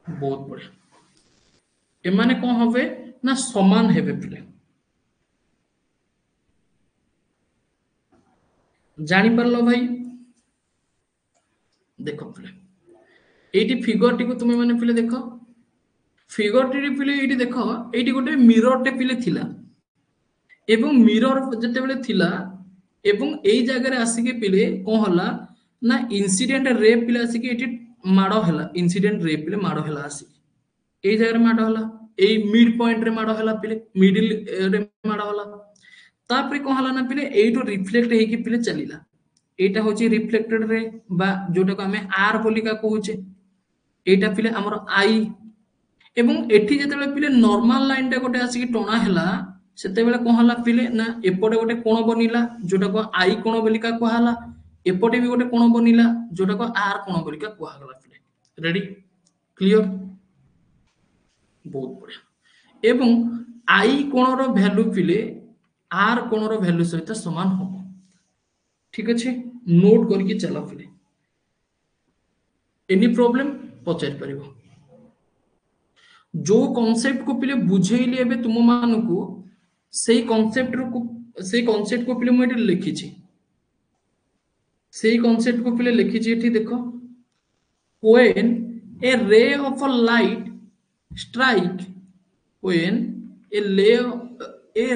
बहुत बढ़िया। एमाने कौन हबे ना समान हेबे पिले। जानि परलो भाई? देखो पिले एटी फिगर टी को तुमे माने पिले देखो, फिगर टी पिले एटी देखो एटी गोटे मिरर टे पिले थिला एवं मिरर जते बेले थिला एवं एई जगह रे आसी के पिले कोन हला ना इंसिडेंट रे पिले आसी के एटी माडो हला, इंसिडेंट रे पिले माडो हला आसी एई जगह रे माडो हला, एई मिड पॉइंट रे माडो हला पिले, मिडिल रे माडो हला। तापरे कोन हला ना पिले एइटो रिफ्लेक्ट हेकी पिले चलीला, एटा होची रिफ्लेक्टेड रे बा जोटा को हमें आर बोलिका कहूचे। एटा पिले हमर आई एवं एठी जते बेले पिले नॉर्मल लाइन टा गोटे आसी टोना हला सेते बेले कोन हला पिले ना एपटे गोटे कोण बनिला जोटा को आई कोण बोलिका कहला, एपटे भी गोटे कोण बनिला जोटा को आर कोण बोलिका कहला पिले। रेडी? क्लियर? बहुत बढ़िया। एवं आई कोणर वैल्यू पिले आर कोणर वैल्यू सहित समान होबो। ठीक अछि, नोट करके चला पिले। एनी प्रॉब्लम पचार परिबो। जो कांसेप्ट को पिले बुझेइली एबे तुम मानकू सेई कांसेप्ट को पिले मु एठी लिखी छी, सेई कांसेप्ट को पिले लिखी छी एठी देखो। when a ray of a light strike when a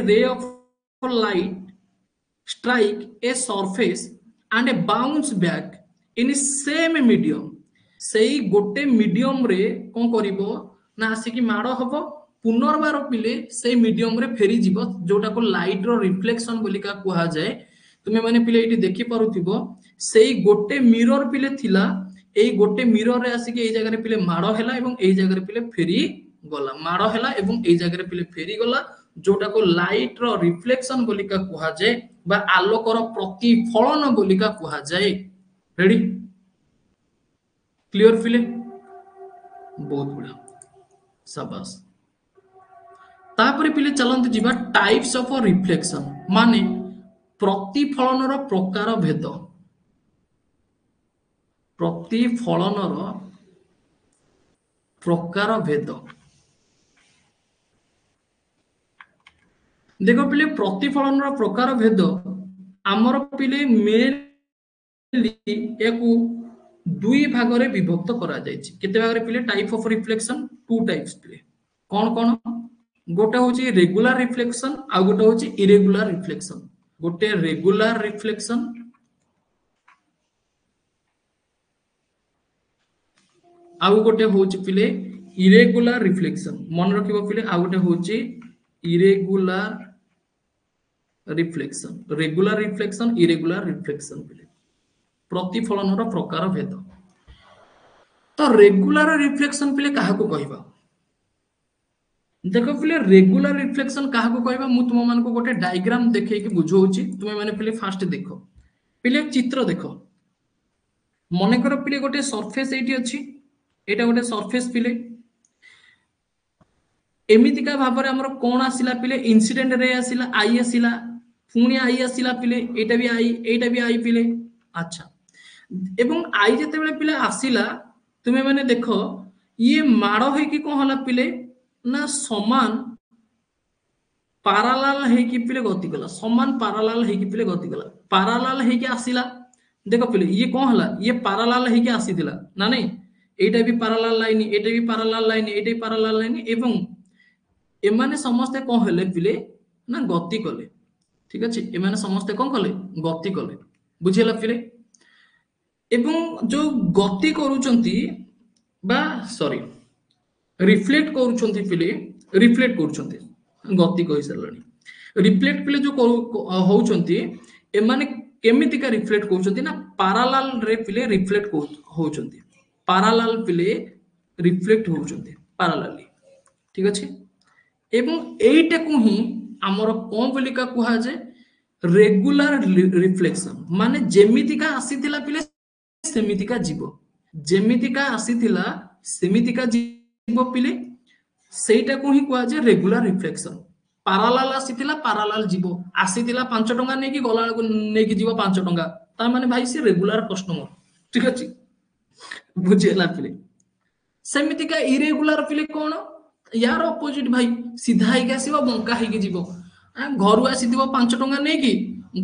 ray of a light strike a surface and a bounce back in same medium, सेई गोटे मीडियम रे कोन करिवो ना आसिकी माडो हबो पुनर्बार पिले सेई मीडियम रे फेरी जीवो जोटा को लाइट रो रिफ्लेक्शन बोलिका कुहा जाए। तुमे माने पिले एठी देखि पारुथिबो सेई गोटे मिरर पिले थिला, एई गोटे मिरर रे आसिकी एई जगह रे पिले माडो हेला एवं एई जगह रे पिले फेरी गला, माडो हेला एवं एई जगह रे पिले फेरी गला जोटा को लाइट रो रिफ्लेक्शन बोलिका कुहा जाए बा आलोकर प्रतिफलन बोलिका कुहा जाए। रेडी? क्लियर पिले? बहुत बढ़िया, शाबाश। तापरे पिले चलंतु जिबा टाइप्स ऑफ रिफ्लेक्शन माने प्रतिफलनर प्रकार भेद, प्रतिफलनर प्रकार भेद। देखो पिले प्रतिफलनर प्रकार भेद आमर पिले मेनली एकु दुई भाग रे विभक्त करा जायछि। केते भाग रे पिले type of reflection two types पिले कोन कोन, गोटे होची रेगुलर रिफ्लेक्शन आ गोटे होची इरेगुलर रिफ्लेक्शन। गोटे रेगुलर रिफ्लेक्शन आ गोटे होची पिले इरेगुलर रिफ्लेक्शन। मन रखिबो पिले आ गोटे होची irregular reflection, regular reflection irregular reflection पिले प्रतिफलनर प्रकार भेद। तो रेगुलर रिफ्लेक्शन पिले काहाको कहिबा देखो पिले रेगुलर रिफ्लेक्शन कहा को कहबा मु तुम मान को गोटे डायग्राम देखै कि बुझौची तुमे माने पिले फास्ट देखो पिले चित्र देखो मने करो पिले गोटे सरफेस एठी अछि एटा गोटे सरफेस पिले एमितिका भाबरे हमर कोन आसिला पिले इंसिडेंट रे आसिला आई आसिला पुणी आई आसिला पिले एटा भी आई पिले अच्छा एवं आई जते बेले पिले आसिला तुमे माने देखो ये माड़ो है कि कोन हला पिले ना समान पारालाल है कि पिले गति कला समान पारालाल है कि पिले गति कला पारालाल है कि आसिला देखो पिले ये कोन हला ये पारालाल है कि आसीदिला ना नहीं एटा भी पारालाल लाइन एटा भी पारालाल लाइन एटा भी पारालाल लाइन एवं एमाने समस्ते कोन हेले पिले ना गति कले ठीक अछि एमाने समस्ते कोन कले गति कले बुझिला पिले एवं जो गति करूचंती बा सॉरी रिफ्लेक्ट करूचंती पिले रिफ्लेक्ट करूचंती गति कहि सरलनी रिफ्लेक्ट पिले जो होउचंती एमाने केमिति का रिफ्लेक्ट करूचंती ना पैरेलल रे पिले रिफ्लेक्ट होउचंती पैरेलल पिले रिफ्लेक्ट होउचंती पैरेलली ठीक अछि एवं एटा को ही हमर कोन बोलिका कुहा जे रेगुलर रिफ्लेक्शन माने जेमितिका आसीथिला पिले सेमितिका जीव जेमितिका आसीथिला सेमितिका जीव पिले सेटा को ही कुहा जे रेगुलर रिफ्लेक्शन पैरेलल आसीथिला पैरेलल जीव आसीथिला 5 टंका नै कि गला को नै कि जीव 5 टंका ता माने भाई से रेगुलर कस्टमर ठीक अछि बुझेला पिले सेमितिका इरेगुलर पिले कोन यार अपोजिट भाई सीधा ही आसीबो बंका ही के जीवो घर आसीथिबो 5 टंका नै कि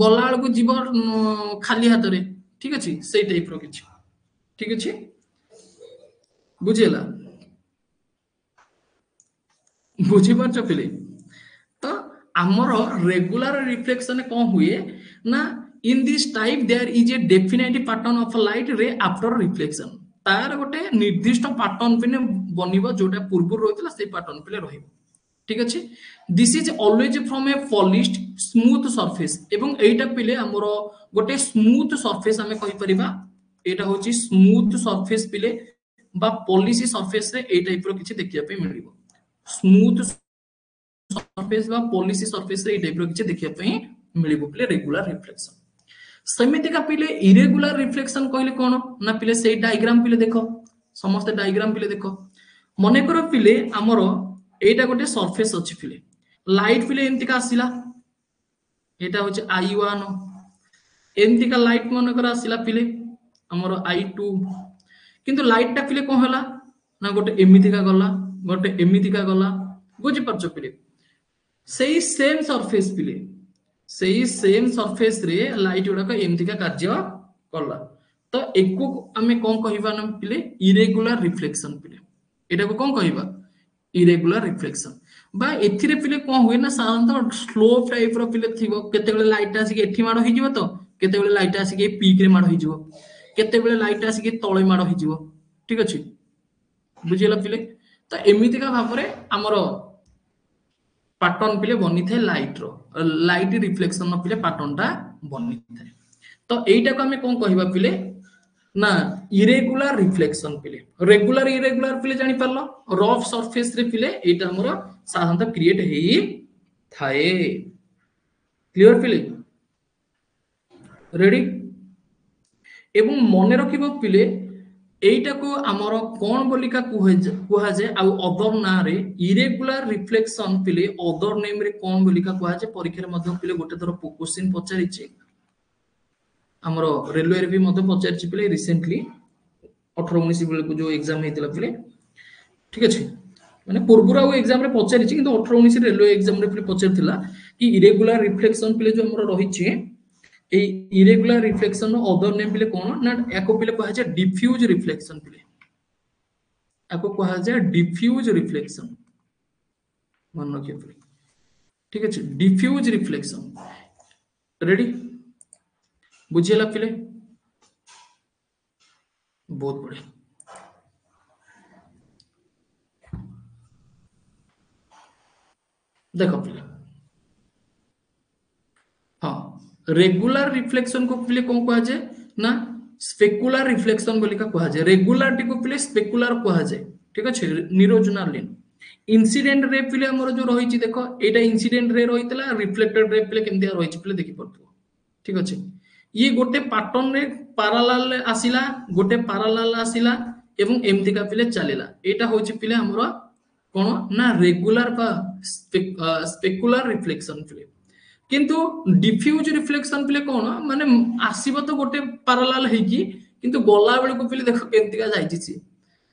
गला को जीव खाली हाथ रे ठीक अछि सेई टाइप रो किछ ठीक अछि बुझेला बुझी पाछ पिले तो आमर रेगुलर रिफ्लेक्शन कोन हुए ना in this type there is a definite pattern of light ray after reflection तार गोटे निर्दिष्ट पैटर्न पिने बनिबो जोटा पूर्व रहितला से पैटर्न पिले रहिबो ठीक अछि this is always from A polished smooth surface एवं एटा पिले हमर गोटे स्मूथ सरफेस हमें कहि परिबा एटा होची स्मूथ सरफेस पिले बा पॉलिश सरफेस रे ए टाइप रो किछि देखिया पे मिलिबो स्मूथ सरफेस बा पॉलिश सरफेस रे ए टाइप रो किछि देखिया पे मिलिबो पिले रेगुलर रिफ्लेक्शन सेमितिका पिले इरेगुलर रिफ्लेक्शन कहले कोन ना पिले सेई डायग्राम पिले देखो समस्त डायग्राम पिले देखो मने करो पिले हमरो एटा गोटे सरफेस अछि पिले लाइट पिले एंतिका आसिला एटा होचे I1 एंतिका लाइट मन कर आसिला पिले हमरो I2 किंतु लाइट टा पिले कोन हला ना गोटे एमितिका गला बुझि परछो पिले सेई सेम सरफेस पिले सेई सेम सरफेस रे लाइट उडा का एमितिका कार्य करला तो एको हमें कोन कहिबा ना पिले इरेगुलर रिफ्लेक्शन पिले एटा को कोन कहिबा इरेगुलर रिफ्लेक्शन बा एथिरे पिले कोन होय ना साधारणतः स्लोप टाइप रो पिले थिबो केते बेले लाइट आसी के एठी माडो हि जिवो तो केते बेले लाइट आसी के पीक रे माडो हि जिवो केते बेले लाइट आसी के तळे माडो हि जिवो ठीक अछि बुझिला पिले तो एमितिका भाबरे हमरो पैटर्न पिले बनी थे लाइट रो लाइट रिफ्लेक्शन न पिले पैटर्न टा बनी थे तो एटा को हमें कोन कहिबा पिले ना इरेगुलर रिफ्लेक्शन पिले रेगुलर इरेगुलर पिले जानि परलो रफ सरफेस रे पिले एटा हमरो साधारणतः क्रिएट हेई थाए क्लियर पिले रेडी एवं मने रखिबो पिले एटा को हमरो कोन बोलिका कुहा जे आ अदर ना रे इरेगुलर रिफ्लेक्शन पिले अदर नेम रे कोन बोलिका कुहा जे परीक्षा रे मध्य पिले गोटे थरो क्वेश्चन पचारि छि हमरो रेलवे रे भी मध्य पचारि छि पिले रिसेंटली 18 19 बेले को जो एग्जाम हेतिला पिले ठीक अछि माने पूर्वरा वो एग्जाम रे पचारि छि किंतु 18 19 रेलवे एग्जाम रे पिले पचारिथिला कि इरेगुलर रिफ्लेक्शन पिले जो हमरो रहि छि a irregular reflection no other name पिले कोन ना एको पिले कहा जे डिफ्यूज रिफ्लेक्शन पिले एको कहा जे डिफ्यूज रिफ्लेक्शन मन रखियो पिले ठीक अछि डिफ्यूज रिफ्लेक्शन रेडी बुझिला पिले बहुत बढ़िया देखो पिले हाँ रेगुलर रिफ्लेक्शन को पिले कोन कहा जे ना स्पेकुलर रिफ्लेक्शन बोलिका कहा जे रेगुलरिटी को पिले स्पेकुलर कहा जे ठीक अछि निरोजनालिन इनसीडेंट रे पिले हमर जो रही देख एटा इनसीडेंट रे रहीतला रिफ्लेक्टेड रे पिले केमतिया रही पिले देखि पड़तो ठीक अछि ये गोटे पैटर्न रे पैरेलल आसिला गोटे पैरेलल आसिला एवं एमती का पिले चलेला एटा होची पिले हमर कोन ना रेगुलर बा स्पेकुलर रिफ्लेक्शन पिले किंतु डिफ्यूज रिफ्लेक्शन पिले कोन माने आसीबो तो गोटे पैरेलल हेकी किंतु गोला बेले को पिले देखो केमतिका जाईची सी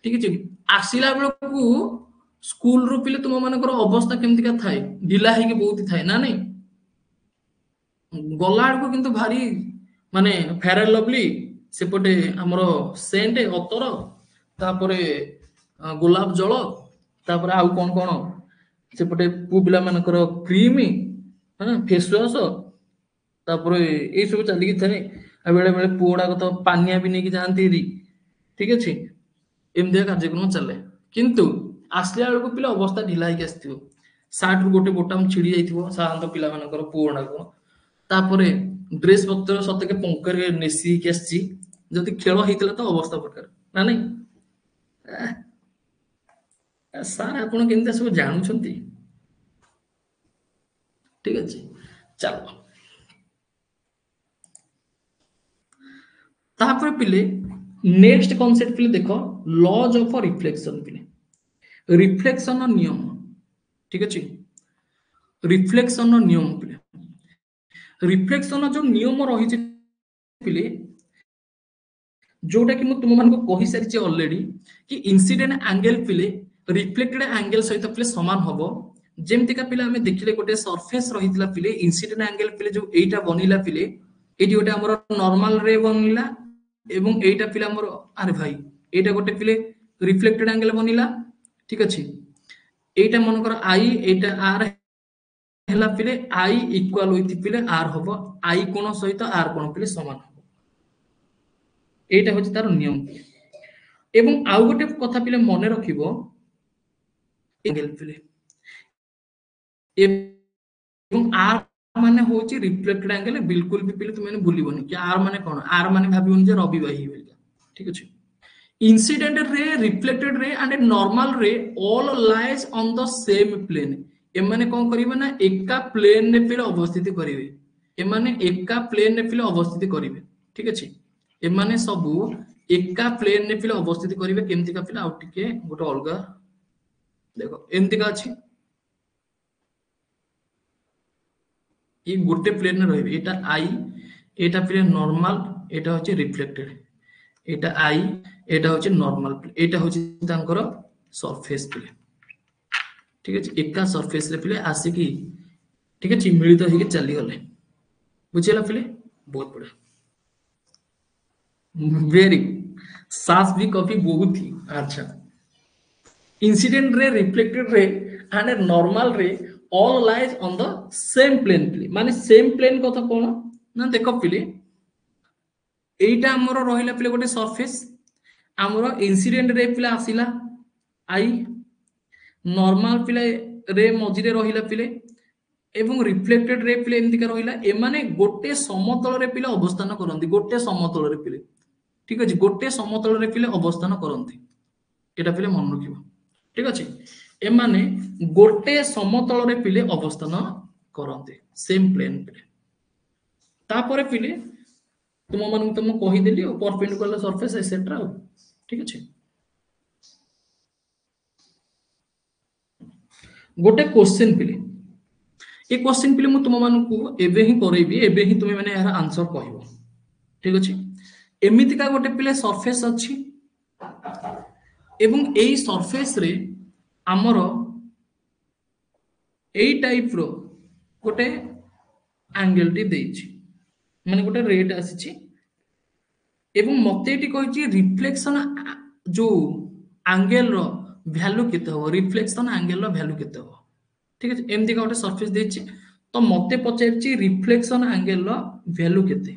ठीक अछि आसिला बेले को स्कूल रो पिले तुम मानकर अवस्था केमतिका थाए ढिला हेकी बहुत थाए ना नहीं गला को किंतु भारी माने फेयर लवली सेपटे हमरो सेंट अतर तापरे गुलाब जल तापरे आउ कोन कोन सेपटे पु पिला मानकर क्रीम हां फेस वॉश तापरे ए सब चली कि थाने आ बेले बेले पुडा को तो पानिया भी नहीं कि जानती री ठीक अछि एमदिया कार्यक्रम चले किंतु आसले बेले को पिला अवस्था ढिला हेकी आस्थियो सार्ट रो गोटे बोटाम छिड़ी जाइथिबो साधारणतः पिला मानकर पुडा को तापरे ड्रेस पत्र सतके पंकर नेसी के आसी जदि खेल होइतला तो अवस्था प्रकार ना नहीं सार आपण केनता सब जानू छंती ठीक अछि चलो तापरे पिले नेक्स्ट कांसेप्ट पिले देखो लॉज ऑफ रिफ्लेक्शन पिले रिफ्लेक्शन नियम ठीक अछि रिफ्लेक्शन नियम पिले रिफ्लेक्शन जो नियम रही पिले जोटा कि मु तुम मान को कहि सारिछि ऑलरेडी कि इंसिडेंट एंगल पिले रिफ्लेक्टेड एंगल सहित पिले समान हबो जेमति का पिले हमें देखिले गोटे सरफेस रहितला पिले इंसिडेंट एंगल पिले जो एटा बनिला पिले एटी गोटे हमर नॉर्मल रे बनिला एवं एटा पिले हमर अरे भाई एटा गोटे पिले रिफ्लेक्टेड एंगल बनिला ठीक अछि एटा मन कर आई एटा आर हला पिले आई इक्वल विथ पिले आर हबो आई कोण सहित आर कोण पिले समान हबो एटा होछि तार नियम एवं आउ गोटे कथा पिले मने रखिबो एंगल पिले एवं आर माने होछि रिफ्लेक्टेड एंगल बिल्कुल भी पिले तुमने भूलिबोनी कि आर माने कोन आर माने भाबिबोनी जे रवि बाही बोलिका ठीक अछि incident ray reflected ray and normal ray all lies on the same plane एमाने कोन करिवे ना एका प्लेन रे पिले अवस्थित करिवे एमाने एका प्लेन रे पिले अवस्थित करिवे ठीक अछि एमाने सबु एका प्लेन रे पिले अवस्थित करिवे केमति का पिले आउट के गोटे अलगा देखो एमति का अछि ये गोटे प्लेन रे रहबे एटा आई एटा पिले नॉर्मल एटा होछि रिफ्लेक्टेड एटा आई एटा होछि नॉर्मल एटा होछि तांकर सरफेस पिले ठीक अछि एका सरफेस रे पिले आसी की ठीक अछि मिलित हेके चली गले बुझिला पिले बहुत बड़ा वेरी सास भी कॉफी बहुत ही अच्छा incident ray reflected ray and normal ray all lies on the same plane पिले माने सेम प्लेन कथा कोन ना देखो पिले एटा हमरो रहिला पिले गोटे सरफेस हमरो इंसिडेंट रे पिले आसिला आई नॉर्मल पिले रे मझिरे रहिला पिले एवं रिफ्लेक्टेड रे पिले एमति का रहिला एमाने गोटे समतल रे पिले अवस्थान करंती गोटे समतल रे पिले ठीक अछि गोटे समतल रे पिले अवस्थान करंती एटा पिले मन रखिबो ठीक अछि एमाने गोटे समतल रे पिले अवस्थान करंती सेम प्लेन पिले तापरे पिले तुम मन तुम कहि देली परपेंडिकुलर सरफेस एसेट्रा ठीक अछि गोटे क्वेश्चन पिले ए क्वेश्चन पिले मु तुम मान को एबे ही करैबी एबे ही तुम माने यार आंसर कहबो ठीक अछि एमिति का गोटे पिले सरफेस अछि एवं एई सरफेस रे हमरो एई टाइप रो गोटे एंगल टी देछि माने गोटे रेट आसी एवं मते एटी कहिछि रिफ्लेक्शन जो एंगल रो वैल्यू केते हो रिफ्लेक्शन एंगल रो वैल्यू केते हो ठीक है एमदी का गोटे सरफेस देछि तो मते पचारछि रिफ्लेक्शन एंगल रो वैल्यू केते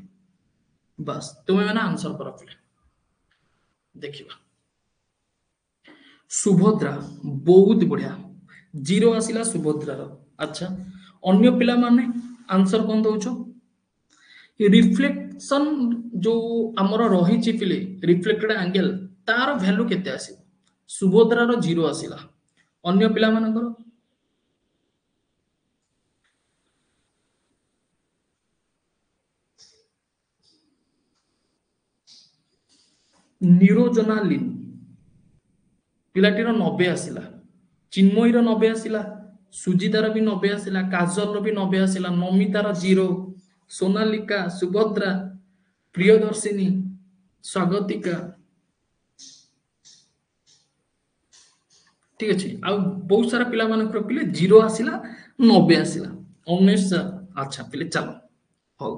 बस तुमे माने आंसर कर पिले देखिबा सुभद्रा बहुत बढ़िया जीरो आसिला सुभद्रा रो अच्छा अन्य पिला माने आंसर कोन दउछो रिफ्लेक्शन जो हमर रही छि पिले रिफ्लेक्टेड एंगल तार वैल्यू केते आसी सुभद्रा रो जीरो आसिला अन्य पिला मानकर निरोजनालिन पिलाटीर 90 आसिला, चिन्मयीर 90 आसिला, सुजितार भी 90 आसिला, काजल भी 90 आसिला, नमितार 0, सोनालिका, सुभद्रा, प्रियदर्शिनी, स्वागतिका, ठीक अच्छे। आ बहुत सारा पिला मानकर पिले 0 आसिला, 90 आसिला, 19। अच्छा पिले चलो हौ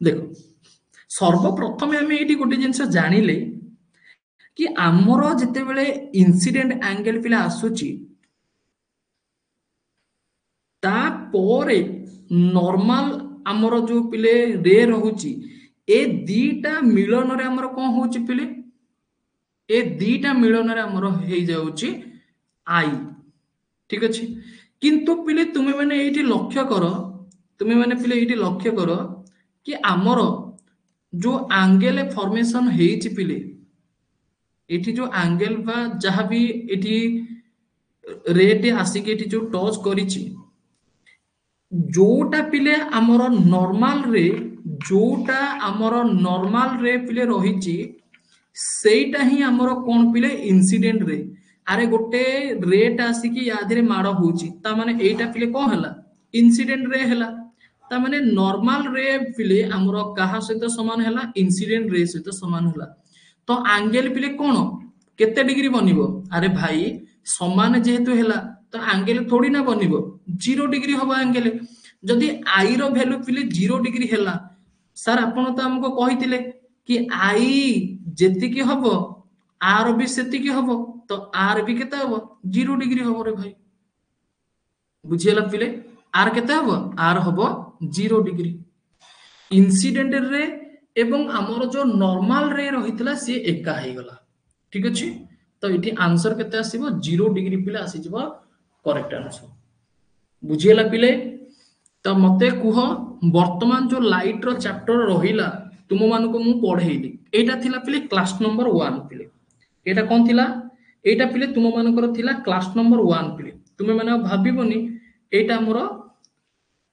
देखो, सर्वप्रथम आम ये गोटे जिनस जानिले कि आमर जिते बड़े इंसिडेंट एंगल पिला आसुची तापरे नॉर्मल आमर जो पिले रे रहुची ए दीटा मिलन रे आमर कौन होची पिले ए दीटा मिलन रे आमर हे जाउची आई, ठीक अच्छे। किंतु पिले तुम्हें मैंने ये लक्ष्य कर, तुम्हें मैंने पिले ये लक्ष्य कर कि आमर जो एंगल फॉर्मेशन हेची पिले एठी जो एंगल बा जहाँ भी एठी रेट आसिक एठी जो टच करिची जोटा पिले आमर नॉर्मल रे, जोटा आमर नॉर्मल रे पिले रहिची सेटा ही आमर कोन पिले इंसिडेंट रे। अरे गोटे रेट आसिकी यादरे माड़ होची ता माने एटा पिले कोन हला इंसिडेंट रे हला, ता माने नॉर्मल रे पिले आमर कहा सहित समान हला इंसिडेंट रे सहित समान हला। तो एंगल पिले कोन केते डिग्री बनिबो, अरे भाई समान जेहेतु हला तो एंगल थोड़ी ना बनिबो 0 डिग्री हबो एंगल। जदि आई रो वैल्यू पिले 0 डिग्री हला सर आपण तो हमको कहितिले कि आई जेतिकी हबो आर भी सेतिकी हबो, तो आर भी केते हबो 0 डिग्री हबो रे भाई, बुझियला पिले आर केते हबो आर हबो 0 डिग्री। इंसिडेंट रे एवं आमर जो नॉर्मल रे रहितला से एका हे गला, ठीक अछि। तो इठी आंसर केते आसीबो 0 डिग्री पिले आसी जबो करेक्ट आंसर, बुझियला पिले। तो मते कुह वर्तमान जो लाइट रो चैप्टर रहिला तुम मान को मु पढेइली एटा थिला पिले क्लास नंबर 1 पिले, एटा कोन थिला एटा पिले तुम मानकर थिला क्लास नंबर 1 पिले। तुमे माने भाबिबोनी एटा हमर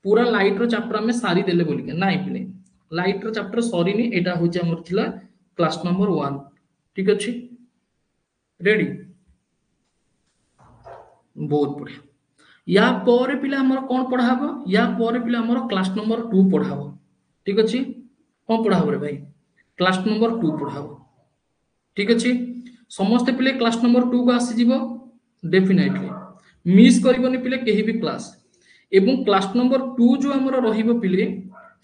पूरा लाइट रो चैप्टर में सारी देले बोलिके नाइ पिले, लाइट रो चैप्टर सरीनी एटा होचे हमर थिला क्लास नंबर 1, ठीक अछि रेडी बहुत बढ़िया। या पर पिला हमर कोन पढाबो, या पर पिला हमर क्लास नंबर 2 पढाबो, ठीक अछि कोन पढाबो रे भाई क्लास नंबर 2 पढाबो, ठीक अछि। समस्त पिले क्लास नंबर 2 को आसी जीवो डेफिनेटली मिस करिवनी पिले केही भी क्लास। एवं क्लास नंबर 2 जो हमर रहिबो पिले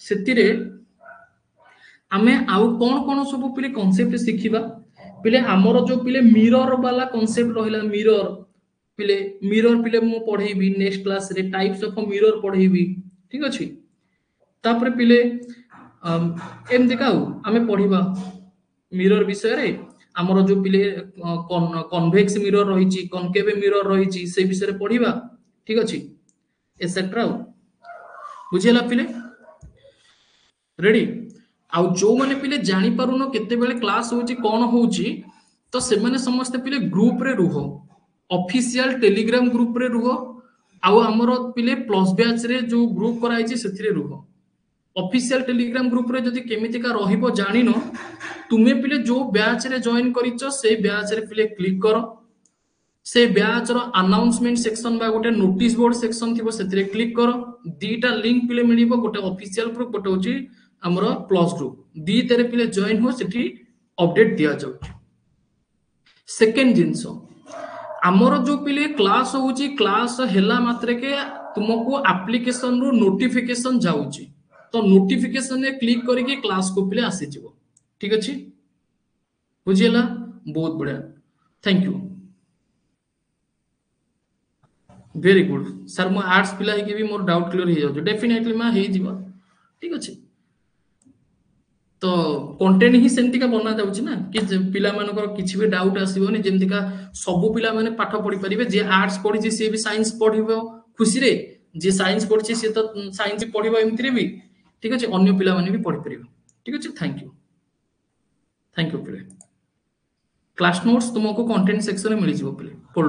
सेतिरे आमे आउ कोन कोन सब पिले कांसेप्ट सिखिबा पिले हमर जो पिले मिरर वाला कांसेप्ट रहिला मिरर पिले मु पढेबी नेक्स्ट क्लास रे टाइप्स ऑफ मिरर पढेबी, ठीक अछि। तापर पिले एम देखाउ आमे पढिबा मिरर विषय रे हमर जो पिले कन्वेक्स मिरर रहिची कनकेव मिरर रहिची से विषय रे पढिबा, ठीक अछि एसेट्रा बुझियला पिले रेडी। आउ जो माने पिले जानि पारुनो केते बेले क्लास होची कोन होची तो से माने समस्त पिले ग्रुप रे रुहो, ऑफिशियल टेलीग्राम ग्रुप रे रुहो, आउ हमर पिले प्लस बैच रे जो ग्रुप कराइची सेथिरे रुहो। ऑफिशियल टेलीग्राम ग्रुप रे जदि केमिति का रहिबो जानिनो तुमे पिले जो बैच रे जॉइन करिचो से बैच रे पिले क्लिक करो, से बैच रो अनाउंसमेंट सेक्शन बा गोटे नोटिस बोर्ड सेक्शन थिबो सेथिरे क्लिक करो, दीटा लिंक पिले मिलिबो गोटे ऑफिशियल ग्रुप गोटे होची हमरो प्लस ग्रुप, दी तेरे पिले जॉइन हो सेठी अपडेट दिया जाउ। सेकंड जिंसो आमर जो पिले क्लास होची क्लास हेला मात्रे के तुमको एप्लीकेशन रो नोटिफिकेशन जाउची, तो नोटिफिकेशन रे क्लिक करके क्लास को पिले आसी जिवो, ठीक अछि बुझियला बहुत बढ़िया thank you very good sir मो आर्ट्स पिला है कि भी मोर डाउट क्लियर हो जाउ डेफिनेटली मा हे जिवो, ठीक अछि। तो कंटेंट ही सेमती का बना जाउची ना कि पिला मानकर किछि भी डाउट आसीबोनी जेमती का सब पिला माने पाठ पढी परिबे, जे आर्ट्स पढी से भी साइंस पढिबो खुशी रे, जे साइंस पढी से तो साइंस पढिबो एमती रे भी, ठीक अछि अन्य पिला माने भी पढी परिबे, ठीक अछि थैंक यू पिले। क्लास नोट्स तुमको कंटेंट सेक्शन में मिल जिवो पिले फोल्डर